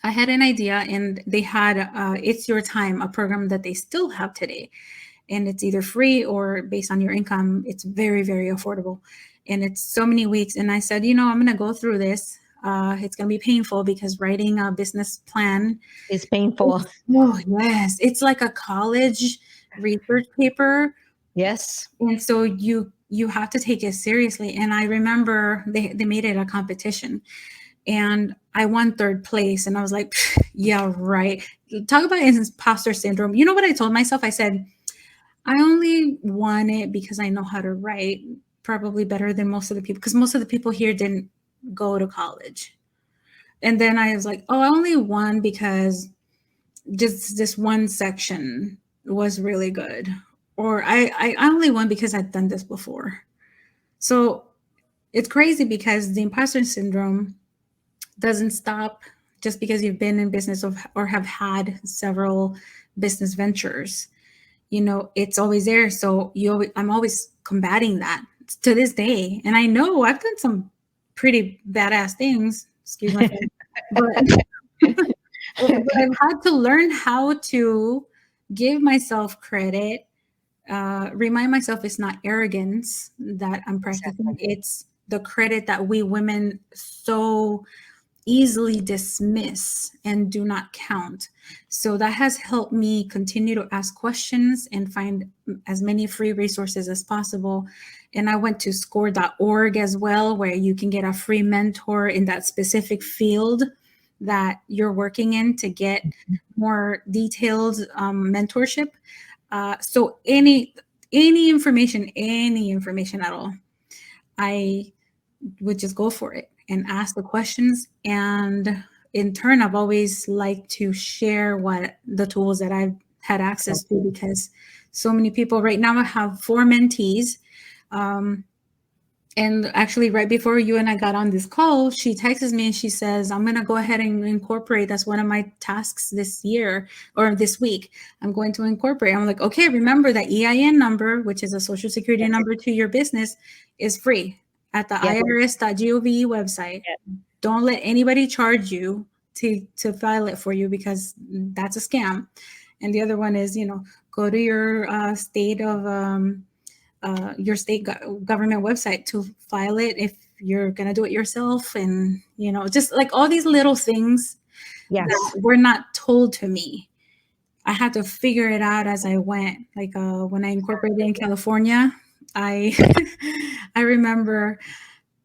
I had an idea, and they had It's Your Time, a program that they still have today. And it's either free or based on your income. It's very, very affordable. And it's so many weeks. And I said, I'm going to go through this. It's going to be painful, because writing a business plan is painful. Yes. It's like a college research paper. Yes. And so you have to take it seriously. And I remember they made it a competition, and I won 3rd place. And I was like, yeah, right. Talk about imposter syndrome. You know what I told myself? I said, I only won it because I know how to write, probably better than most of the people, because most of the people here didn't go to college. And then I was like, oh, I only won because just this one section was really good. Or I only won because I'd done this before. So it's crazy, because the imposter syndrome doesn't stop just because you've been in business or have had several business ventures. It's always there. So I'm always combating that to this day. And I know I've done some pretty badass things, excuse my friend, but I've had to learn how to give myself credit, remind myself it's not arrogance that I'm practicing. It's the credit that we women so easily dismiss and do not count. So that has helped me continue to ask questions and find as many free resources as possible. And I went to score.org as well, where you can get a free mentor in that specific field that you're working in to get more detailed mentorship. So any information at all, I would just go for it and ask the questions. And in turn, I've always liked to share what the tools that I've had access to, because so many people right now, I have 4 mentees. And actually, right before you and I got on this call, she texts me and she says, I'm going to go ahead and incorporate. That's one of my tasks this year or this week. I'm going to incorporate. I'm like, okay, remember that EIN number, which is a social security number to your business, is free at the irs.gov website. Don't let anybody charge you to file it for you, because that's a scam. And the other one is, go to your state government website to file it if you're going to do it yourself. And, just like all these little things that were not told to me. I had to figure it out as I went. Like when I incorporated in California, I remember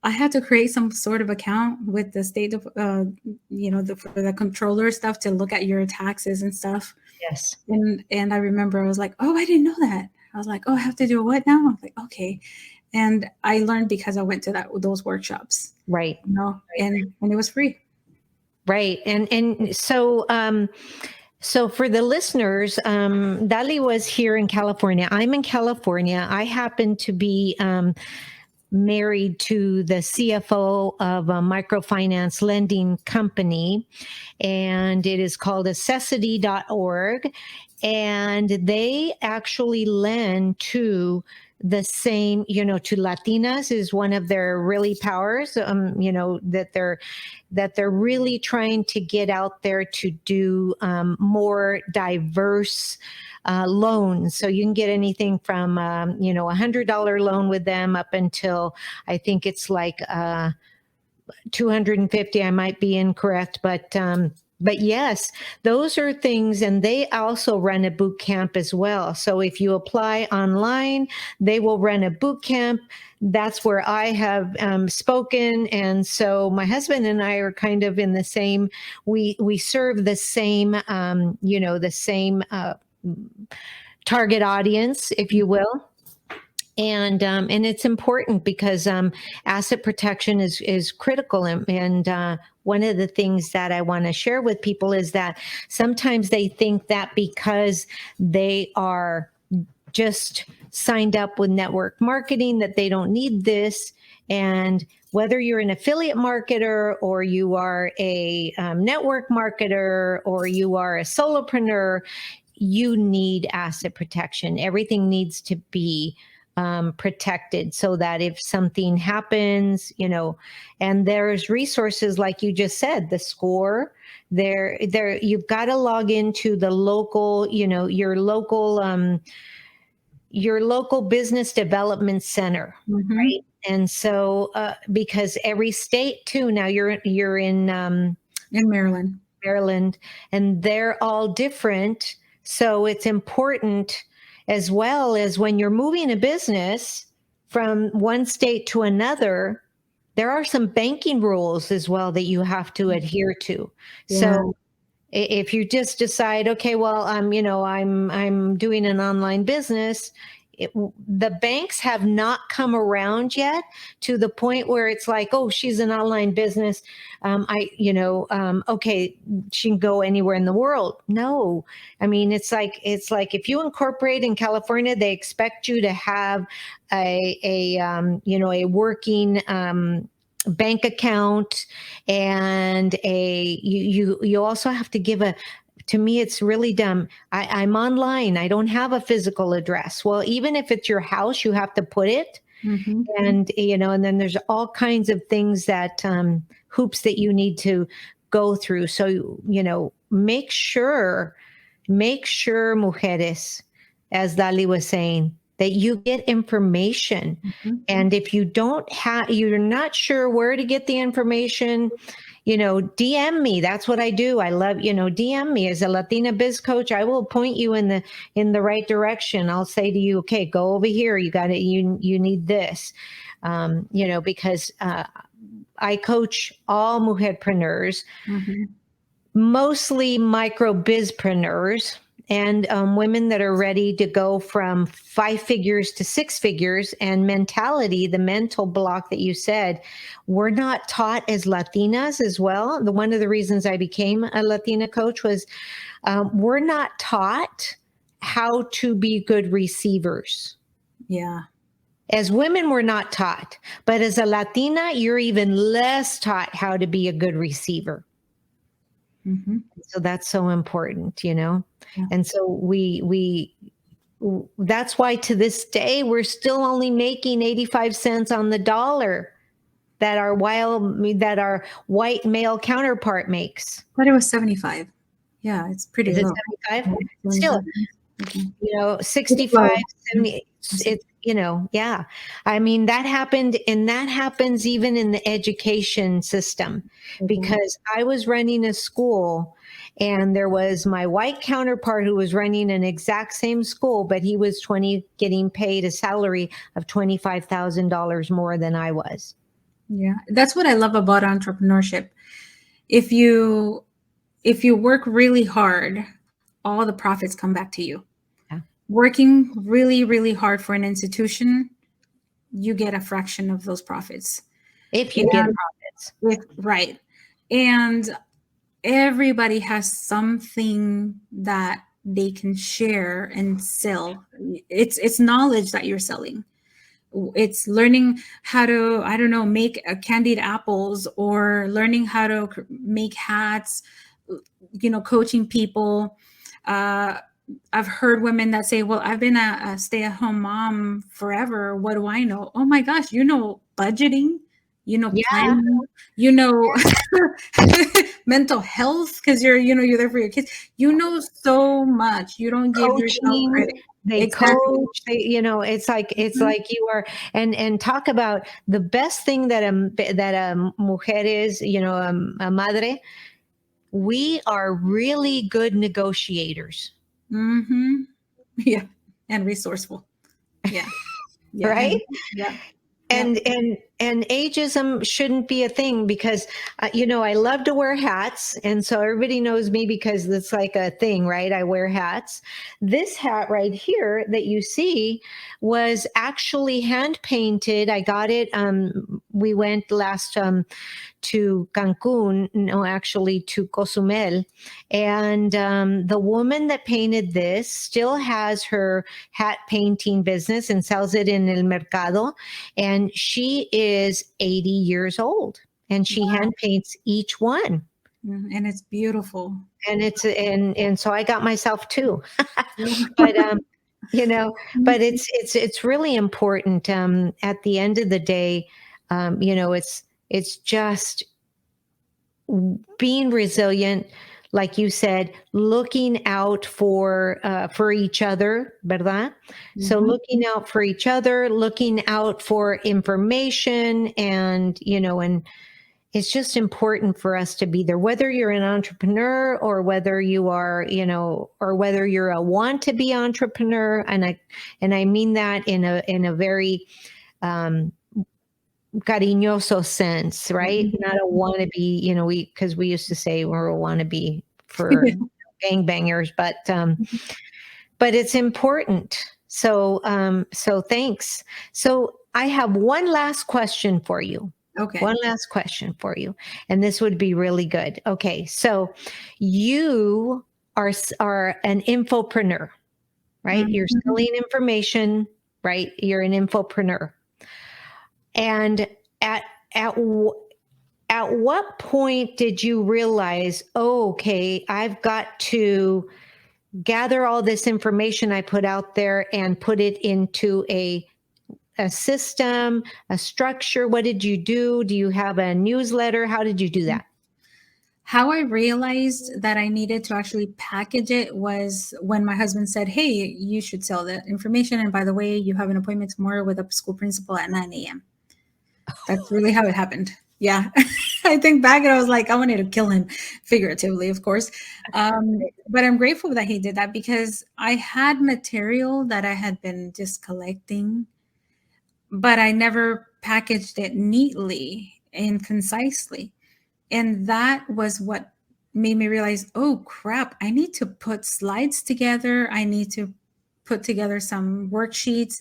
I had to create some sort of account with the state of, for the controller stuff to look at your taxes and stuff. Yes. And I remember I was like, oh, I didn't know that. I was like, oh, I have to do what now? I was like, okay. And I learned because I went to those workshops. Right. And it was free. Right. And so for the listeners, Dali was here in California. I'm in California. I happen to be married to the CFO of a microfinance lending company, and it is called accessity.org. And they actually lend to the same, to Latinas is one of their really powers, that they're really trying to get out there to do more diverse loans. So you can get anything from, $100 loan with them up until I think it's like 250. I might be incorrect, but yes, those are things. And they also run a boot camp as well. So if you apply online, they will run a boot camp. That's where I have spoken. And so my husband and I are kind of in the same, we serve the same, the same target audience, if you will. And it's important because asset protection is critical. And one of the things that I want to share with people is that sometimes they think that because they are just signed up with network marketing that they don't need this. And whether you're an affiliate marketer or you are a network marketer or you are a solopreneur, you need asset protection. Everything needs to be protected so that if something happens, and there's resources like you just said, the score there, you've got to log into the local, your local business development center, right? And so, because every state too, now you're in Maryland, and they're all different. So it's important, as well as when you're moving a business from one state to another, there are some banking rules as well that you have to adhere to. Yeah. So if you just decide, okay, well, I'm doing an online business, the banks have not come around yet to the point where it's like, oh, she's an online business. Okay, she can go anywhere in the world. No, I mean, it's like if you incorporate in California, they expect you to have a working bank account, and you also have to give to me, it's really dumb. I'm online. I don't have a physical address. Well, even if it's your house, you have to put it. Mm-hmm. And then there's all kinds of things that hoops that you need to go through. So, make sure, mujeres, as Dali was saying, that you get information. Mm-hmm. And if you you're not sure where to get the information, DM me. That's what I do. I love, DM me as a Latina biz coach. I will point you in the right direction. I'll say to you, okay, go over here. You got it. You need this, because I coach all mujer-preneurs, mm-hmm. mostly micro bizpreneurs, and women that are ready to go from 5 figures to 6 figures. And mentality, the mental block that you said, we're not taught as Latinas as well. One of the reasons I became a Latina coach was we're not taught how to be good receivers. Yeah. As women, we're not taught. But as a Latina, you're even less taught how to be a good receiver. Mm-hmm. So that's so important, Yeah. And so we that's why to this day, we're still only making 85 cents on the dollar that our white male counterpart makes. But it was 75. Yeah, it's pretty low. Is it 75? Yeah, still, mm-hmm. 65, 70, it's, yeah. I mean, that happened, and that happens even in the education system, mm-hmm. because I was running a school, and there was my white counterpart who was running an exact same school, but he was getting paid a salary of $25,000 more than I was. Yeah, that's what I love about entrepreneurship. If you work really hard, all the profits come back to you. Yeah. Working really, really hard for an institution, you get a fraction of those profits. If you get profits. Right. And everybody has something that they can share and sell. It's knowledge that you're selling. It's learning how to, I don't know, make candied apples, or learning how to make hats, coaching people. uh, I've heard women that say, well, I've been a stay-at-home mom forever, what do I know? Oh my gosh, budgeting, Yeah, planning, you know mental health, because you're there for your kids. So much, you don't give yourself coaching. credit. They Exactly. coach. It's Mhm. like you are, and talk about the best thing that a mujer is. A madre. We are really good negotiators, Mhm. Yeah, and resourceful. Yeah. Yeah, right? and yeah. Yep. And ageism shouldn't be a thing, because I love to wear hats, and so everybody knows me because it's like a thing, right? I wear hats. This hat right here that you see was actually hand painted. I got it. We went last to Cancun, no, actually to Cozumel. And the woman that painted this still has her hat painting business and sells it in El Mercado. And she is 80 years old, and she hand paints each one. And it's beautiful. And so I got myself two. Yeah. But you know, but it's really important. At the end of the day, it's just being resilient, like you said, looking out for each other, verdad? So Mhm. looking out for each other, looking out for information, and it's just important for us to be there, whether you're an entrepreneur or whether you are, or whether you're a want to be entrepreneur. And I mean that in a very um, cariñoso sense, right? Mhm. Not a wannabe, because we used to say we're a wannabe for gangbangers, but it's important. So thanks. So I have one last question for you. Okay. One last question for you, and this would be really good. Okay, so you are an infopreneur, right? You're Mhm. selling information, right? You're an infopreneur, and at at at what point did you realize, oh, okay, I've got to gather all this information I put out there and put it into a system, a structure? What did you do? Do you have a newsletter? How did you do that? How I realized that I needed to actually package it was when my husband said, "Hey, you should sell the information. And by the way, you have an appointment tomorrow with a school principal at 9 a.m." That's really how it happened. Yeah. I think back and I was like, I wanted to kill him, figuratively, of course. But I'm grateful that he did that, because I had material that I had been just collecting, but I never packaged it neatly and concisely. And that was what made me realize, oh crap, I need to put slides together. I need to put together some worksheets.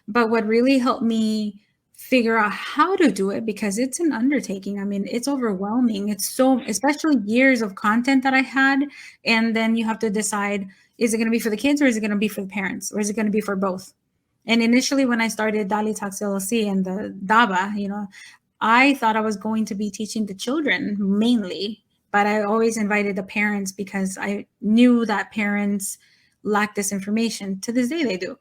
But what really helped me figure out how to do it, because it's an undertaking. I mean, it's overwhelming. It's so, especially years of content that I had. And then you have to decide, is it going to be for the kids, or is it going to be for the parents, or is it going to be for both? And initially, when I started DaliTalks LLC and the DABA, I thought I was going to be teaching the children mainly, but I always invited the parents because I knew that parents lack this information. To this day, they do.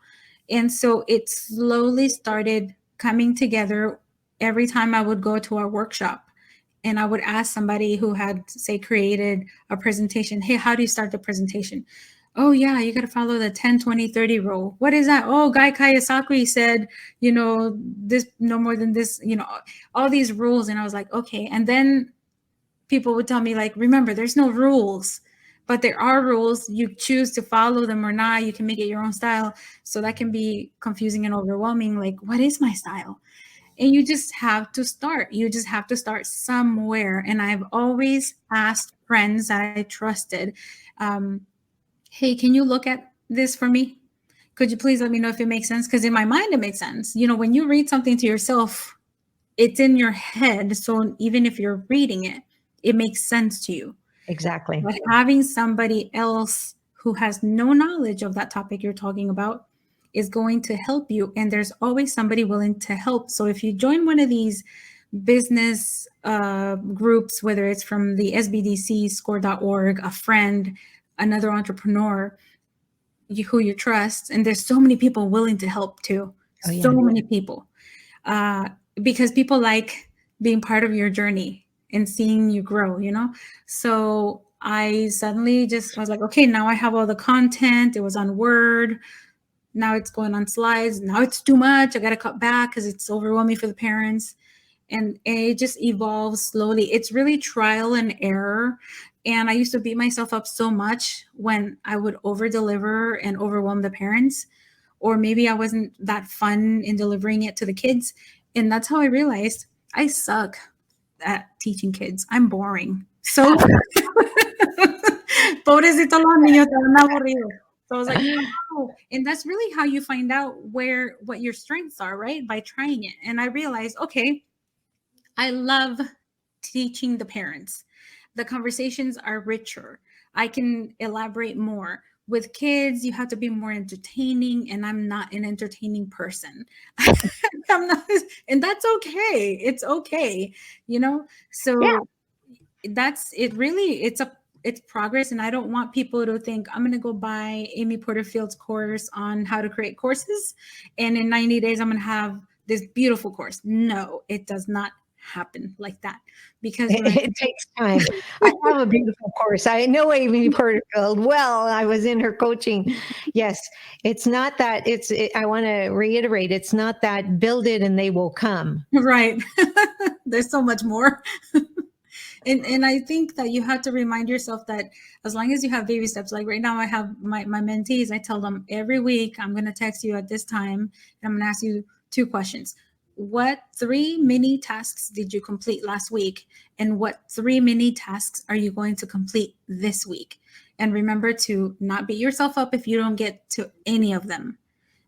And so it slowly started coming together every time I would go to our workshop. And I would ask somebody who had, say, created a presentation, hey, how do you start the presentation? Oh, yeah, you got to follow the 10-20-30 rule. What is that? Oh, Guy Kawasaki said, this no more than this, all these rules. And I was like, okay. And then people would tell me, like, remember, there's no rules, but there are rules. You choose to follow them or not. You can make it your own style. So that can be confusing and overwhelming. Like, what is my style? And you just have to start. You just have to start somewhere. And I've always asked friends that I trusted, um, hey, can you look at this for me? Could you please let me know if it makes sense? Because in my mind, it makes sense. When you read something to yourself, it's in your head. So even if you're reading it, it makes sense to you. Exactly. But having somebody else who has no knowledge of that topic you're talking about is going to help you. And there's always somebody willing to help. So if you join one of these business groups, whether it's from the SBDC, score.org, a friend, another entrepreneur, who you trust, and there's so many people willing to help too. Oh, yeah. So many people. Because people like being part of your journey and seeing you grow, you know? So I suddenly just was like, okay, now I have all the content. It was on Word. Now it's going on slides. Now it's too much. I got to cut back because it's overwhelming for the parents. And it just evolves slowly. It's really trial and error. And I used to beat myself up so much when I would over deliver and overwhelm the parents, or maybe I wasn't that fun in delivering it to the kids. And that's how I realized I suck at teaching kids. I'm boring. So, pobrecito los niños, están aburridos. So I was like, oh, and that's really how you find out what your strengths are, right? By trying it. And I realized, okay, I love teaching the parents. The conversations are richer. I can elaborate more. With kids, you have to be more entertaining, and I'm not an entertaining person. I'm not, and that's okay. It's okay, you know? So that's it. Really, it's progress, and I don't want people to think I'm going to go buy Amy Porterfield's course on how to create courses, and in 90 days I'm going to have this beautiful course. No, it does not happen like that, because It takes time. I have a beautiful course. I know Amy Porterfield well. I was in her coaching. Yes, it's not that. I want to reiterate. It's not that build it and they will come. right. There's so much more. And I think that you have to remind yourself that as long as you have baby steps, like right now I have my mentees, I tell them every week, I'm going to text you at this time and I'm going to ask you 2 questions. What 3 mini tasks did you complete last week? And what 3 mini tasks are you going to complete this week? And remember to not beat yourself up if you don't get to any of them.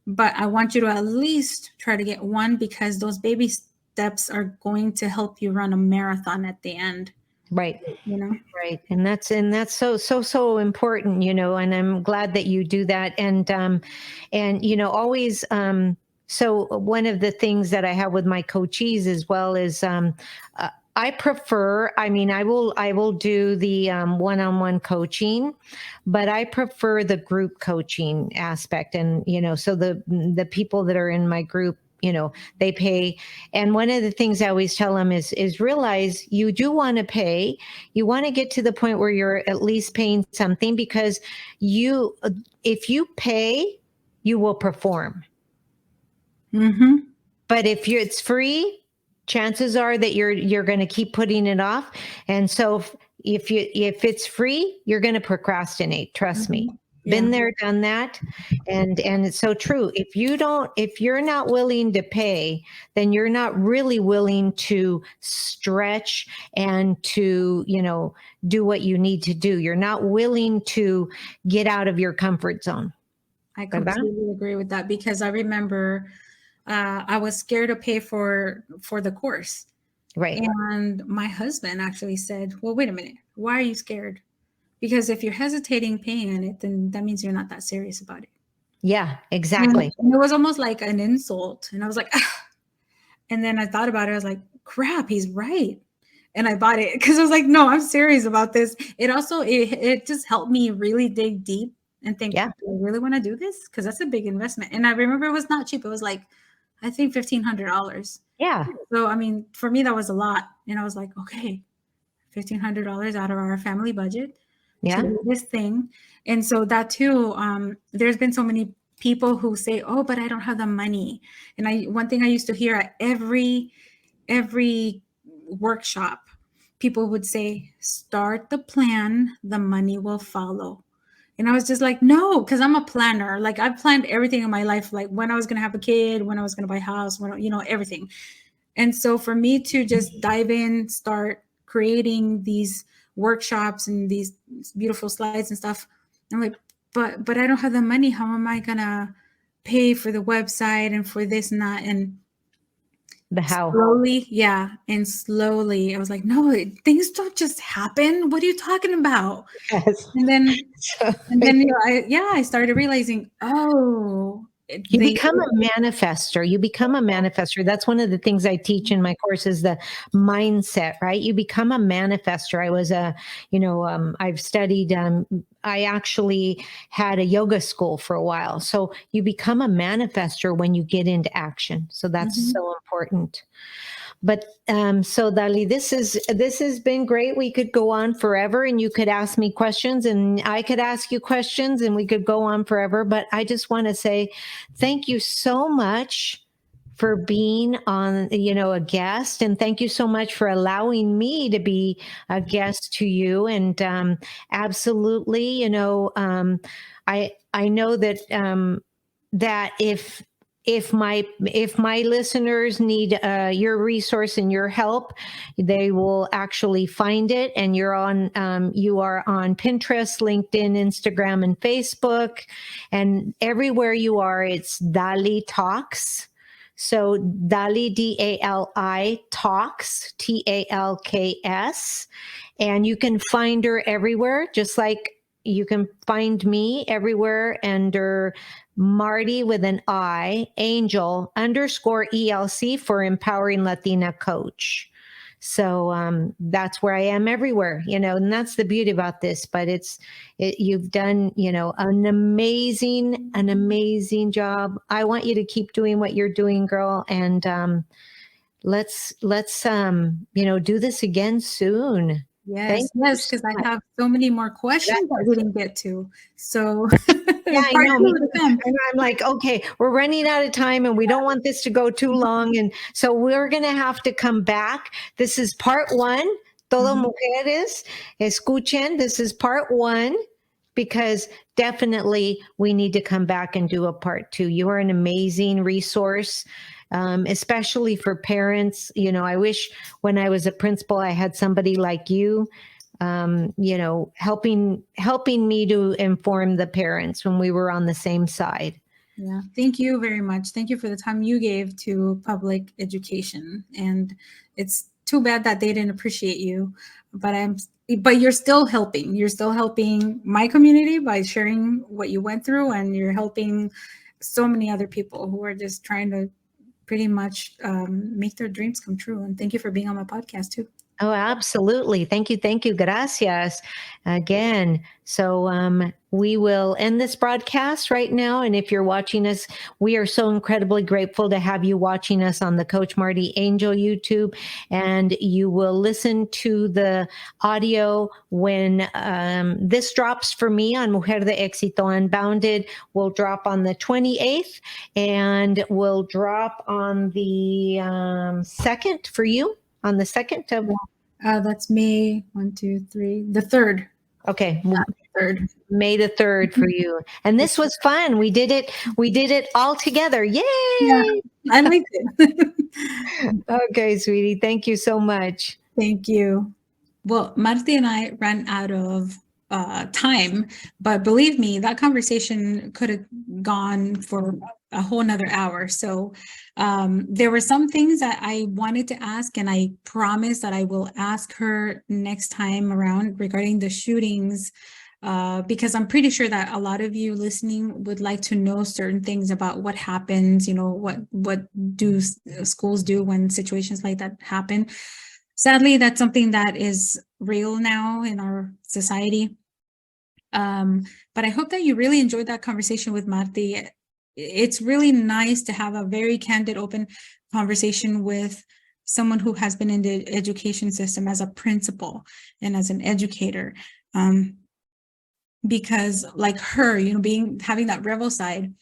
But I want you to at least try to get one, because those baby steps are going to help you run a marathon at the end. Right. You know? Right. And that's so important, you know, and I'm glad that you do that. And you know, always, so one of the things that I have with my coachees as well is, I prefer, I mean, I will do the one-on-one coaching, but I prefer the group coaching aspect. And, you know, so the people that are in my group, you know, they pay. And one of the things I always tell them is realize you do want to pay. You want to get to the point where you're at least paying something, because if you pay, you will perform. Mm-hmm. But if it's free, chances are that you're going to keep putting it off. And so if it's free, you're going to procrastinate. Trust me. Been there, done that. And it's so true. If you're not willing to pay, then you're not really willing to stretch and to, you know, do what you need to do. You're not willing to get out of your comfort zone. I completely agree with that, because I remember I was scared to pay for the course. Right. And my husband actually said, well, wait a minute. Why are you scared? Because if you're hesitating paying on it, then that means you're not that serious about it. Yeah, exactly. And it was almost like an insult. And I was like, ah. And then I thought about it. I was like, crap, he's right. And I bought it because I was like, no, I'm serious about this. It also, it just helped me really dig deep and think, do I really want to do this? Because that's a big investment. And I remember it was not cheap. It was like, I think $1,500. Yeah. So, I mean, for me, that was a lot. And I was like, okay, $1,500 out of our family budget to do this thing. And so that too, there's been so many people who say, oh, but I don't have the money. And one thing I used to hear at every workshop, people would say, start the plan, the money will follow. And I was just like, no, because I'm a planner. Like I've planned everything in my life, like when I was going to have a kid, when I was going to buy a house, when, you know, everything. And so for me to just dive in, start creating these workshops and these beautiful slides and stuff, I'm like, but I don't have the money. How am I going to pay for the website and for this and that? And the how. Slowly, yeah. And slowly, I was like, no, things don't just happen. What are you talking about? Yes. And then, So, I started realizing, oh, you they, become a manifester. You become a manifester. That's one of the things I teach in my courses, the mindset, right? You become a manifester. I was I've studied, I actually had a yoga school for a while. So you become a manifester when you get into action. So that's Mhm. so important. But so Dali, this has been great. We could go on forever, and you could ask me questions, and I could ask you questions, and we could go on forever. But I just want to say thank you so much for being on, a guest, and thank you so much for allowing me to be a guest to you. And absolutely, I know that that if my listeners need your resource and your help, they will actually find it. And you are on Pinterest, LinkedIn, Instagram, and Facebook, and everywhere you are, it's DaliTalks. So Dali, DALI, Talks, TALKS. And you can find her everywhere, just like you can find me everywhere under Marti with an I, Angel _ELC for Empowering Latina Coach. So that's where I am everywhere, and that's the beauty about this. But you've done, an amazing job. I want you to keep doing what you're doing, girl. And let's do this again soon. Thank Yes, you yes, so because I much. have so many more questions that we didn't get to. So Yeah, I part know. two to come. And I'm like, okay, we're running out of time and we don't want this to go too long. And so we're going to have to come back. This is part one. Todo Mhm. mujeres, escuchen. This is part one, because definitely we need to come back and do a part two. You are an amazing resource. Especially for parents. I wish when I was a principal, I had somebody like you, helping me to inform the parents when we were on the same side. Yeah, thank you very much. Thank you for the time you gave to public education. And it's too bad that they didn't appreciate you, but you're still helping. You're still helping my community by sharing what you went through, and you're helping so many other people who are just trying to pretty much make their dreams come true. And thank you for being on my podcast too. Oh, absolutely. Thank you. Thank you. Gracias again. So we will end this broadcast right now. And if you're watching us, we are so incredibly grateful to have you watching us on the Coach Marti Angel YouTube. And you will listen to the audio when this drops for me on Mujer de Éxito Unbounded. Will drop on the 28th and will drop on the 2nd for you. On the 2nd of That's May 1, 2, 3, the third. Okay, Third. May the 3rd for you. And this was fun. We did it. We did it all together. Yeah, Yay! I liked it. Okay, sweetie. Thank you so much. Thank you. Well, Marti and I ran out of time, but believe me, that conversation could have gone for a whole nother hour. So there were some things that I wanted to ask, and I promise that I will ask her next time around regarding the shootings, because I'm pretty sure that a lot of you listening would like to know certain things about what happens, what do schools do when situations like that happen. Sadly, that's something that is real now in our society. But I hope that you really enjoyed that conversation with Marti. It's really nice to have a very candid, open conversation with someone who has been in the education system as a principal and as an educator. Because like her, having that rebel side,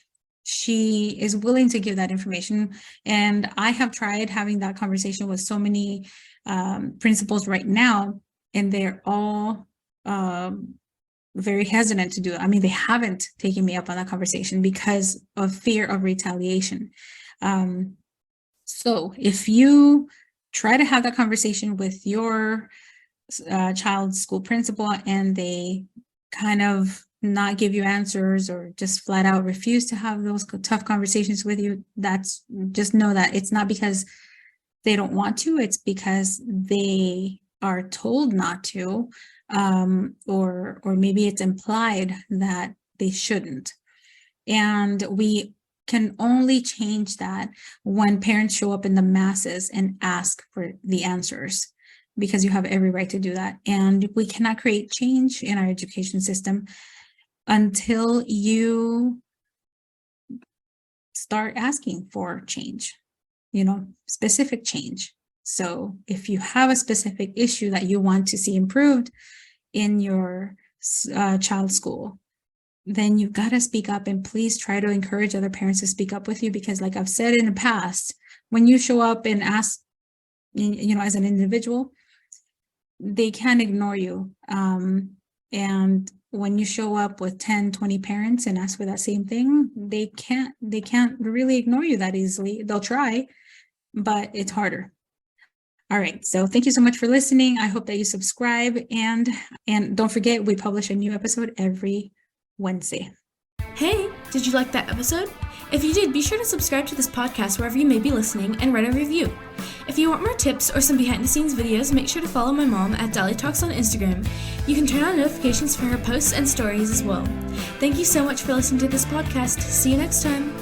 she is willing to give that information. And I have tried having that conversation with so many principals right now, and they're all very hesitant to do it. I mean, they haven't taken me up on that conversation because of fear of retaliation. So if you try to have that conversation with your child's school principal and they kind of not give you answers or just flat out refuse to have those tough conversations with you, just know that it's not because they don't want to, it's because they are told not to, or maybe it's implied that they shouldn't. And we can only change that when parents show up in the masses and ask for the answers, because you have every right to do that. And we cannot create change in our education system until you start asking for change, specific change. So if you have a specific issue that you want to see improved in your child's school, then you've got to speak up, and please try to encourage other parents to speak up with you, because like I've said in the past, when you show up and ask, as an individual, they can't ignore you. And when you show up with 10, 20 parents and ask for that same thing, they can't really ignore you that easily. They'll try, but it's harder. All right. So thank you so much for listening. I hope that you subscribe, and don't forget, we publish a new episode every Wednesday. Hey, did you like that episode? If you did, be sure to subscribe to this podcast wherever you may be listening and write a review. If you want more tips or some behind-the-scenes videos, make sure to follow my mom at DaliTalks on Instagram. You can turn on notifications for her posts and stories as well. Thank you so much for listening to this podcast. See you next time.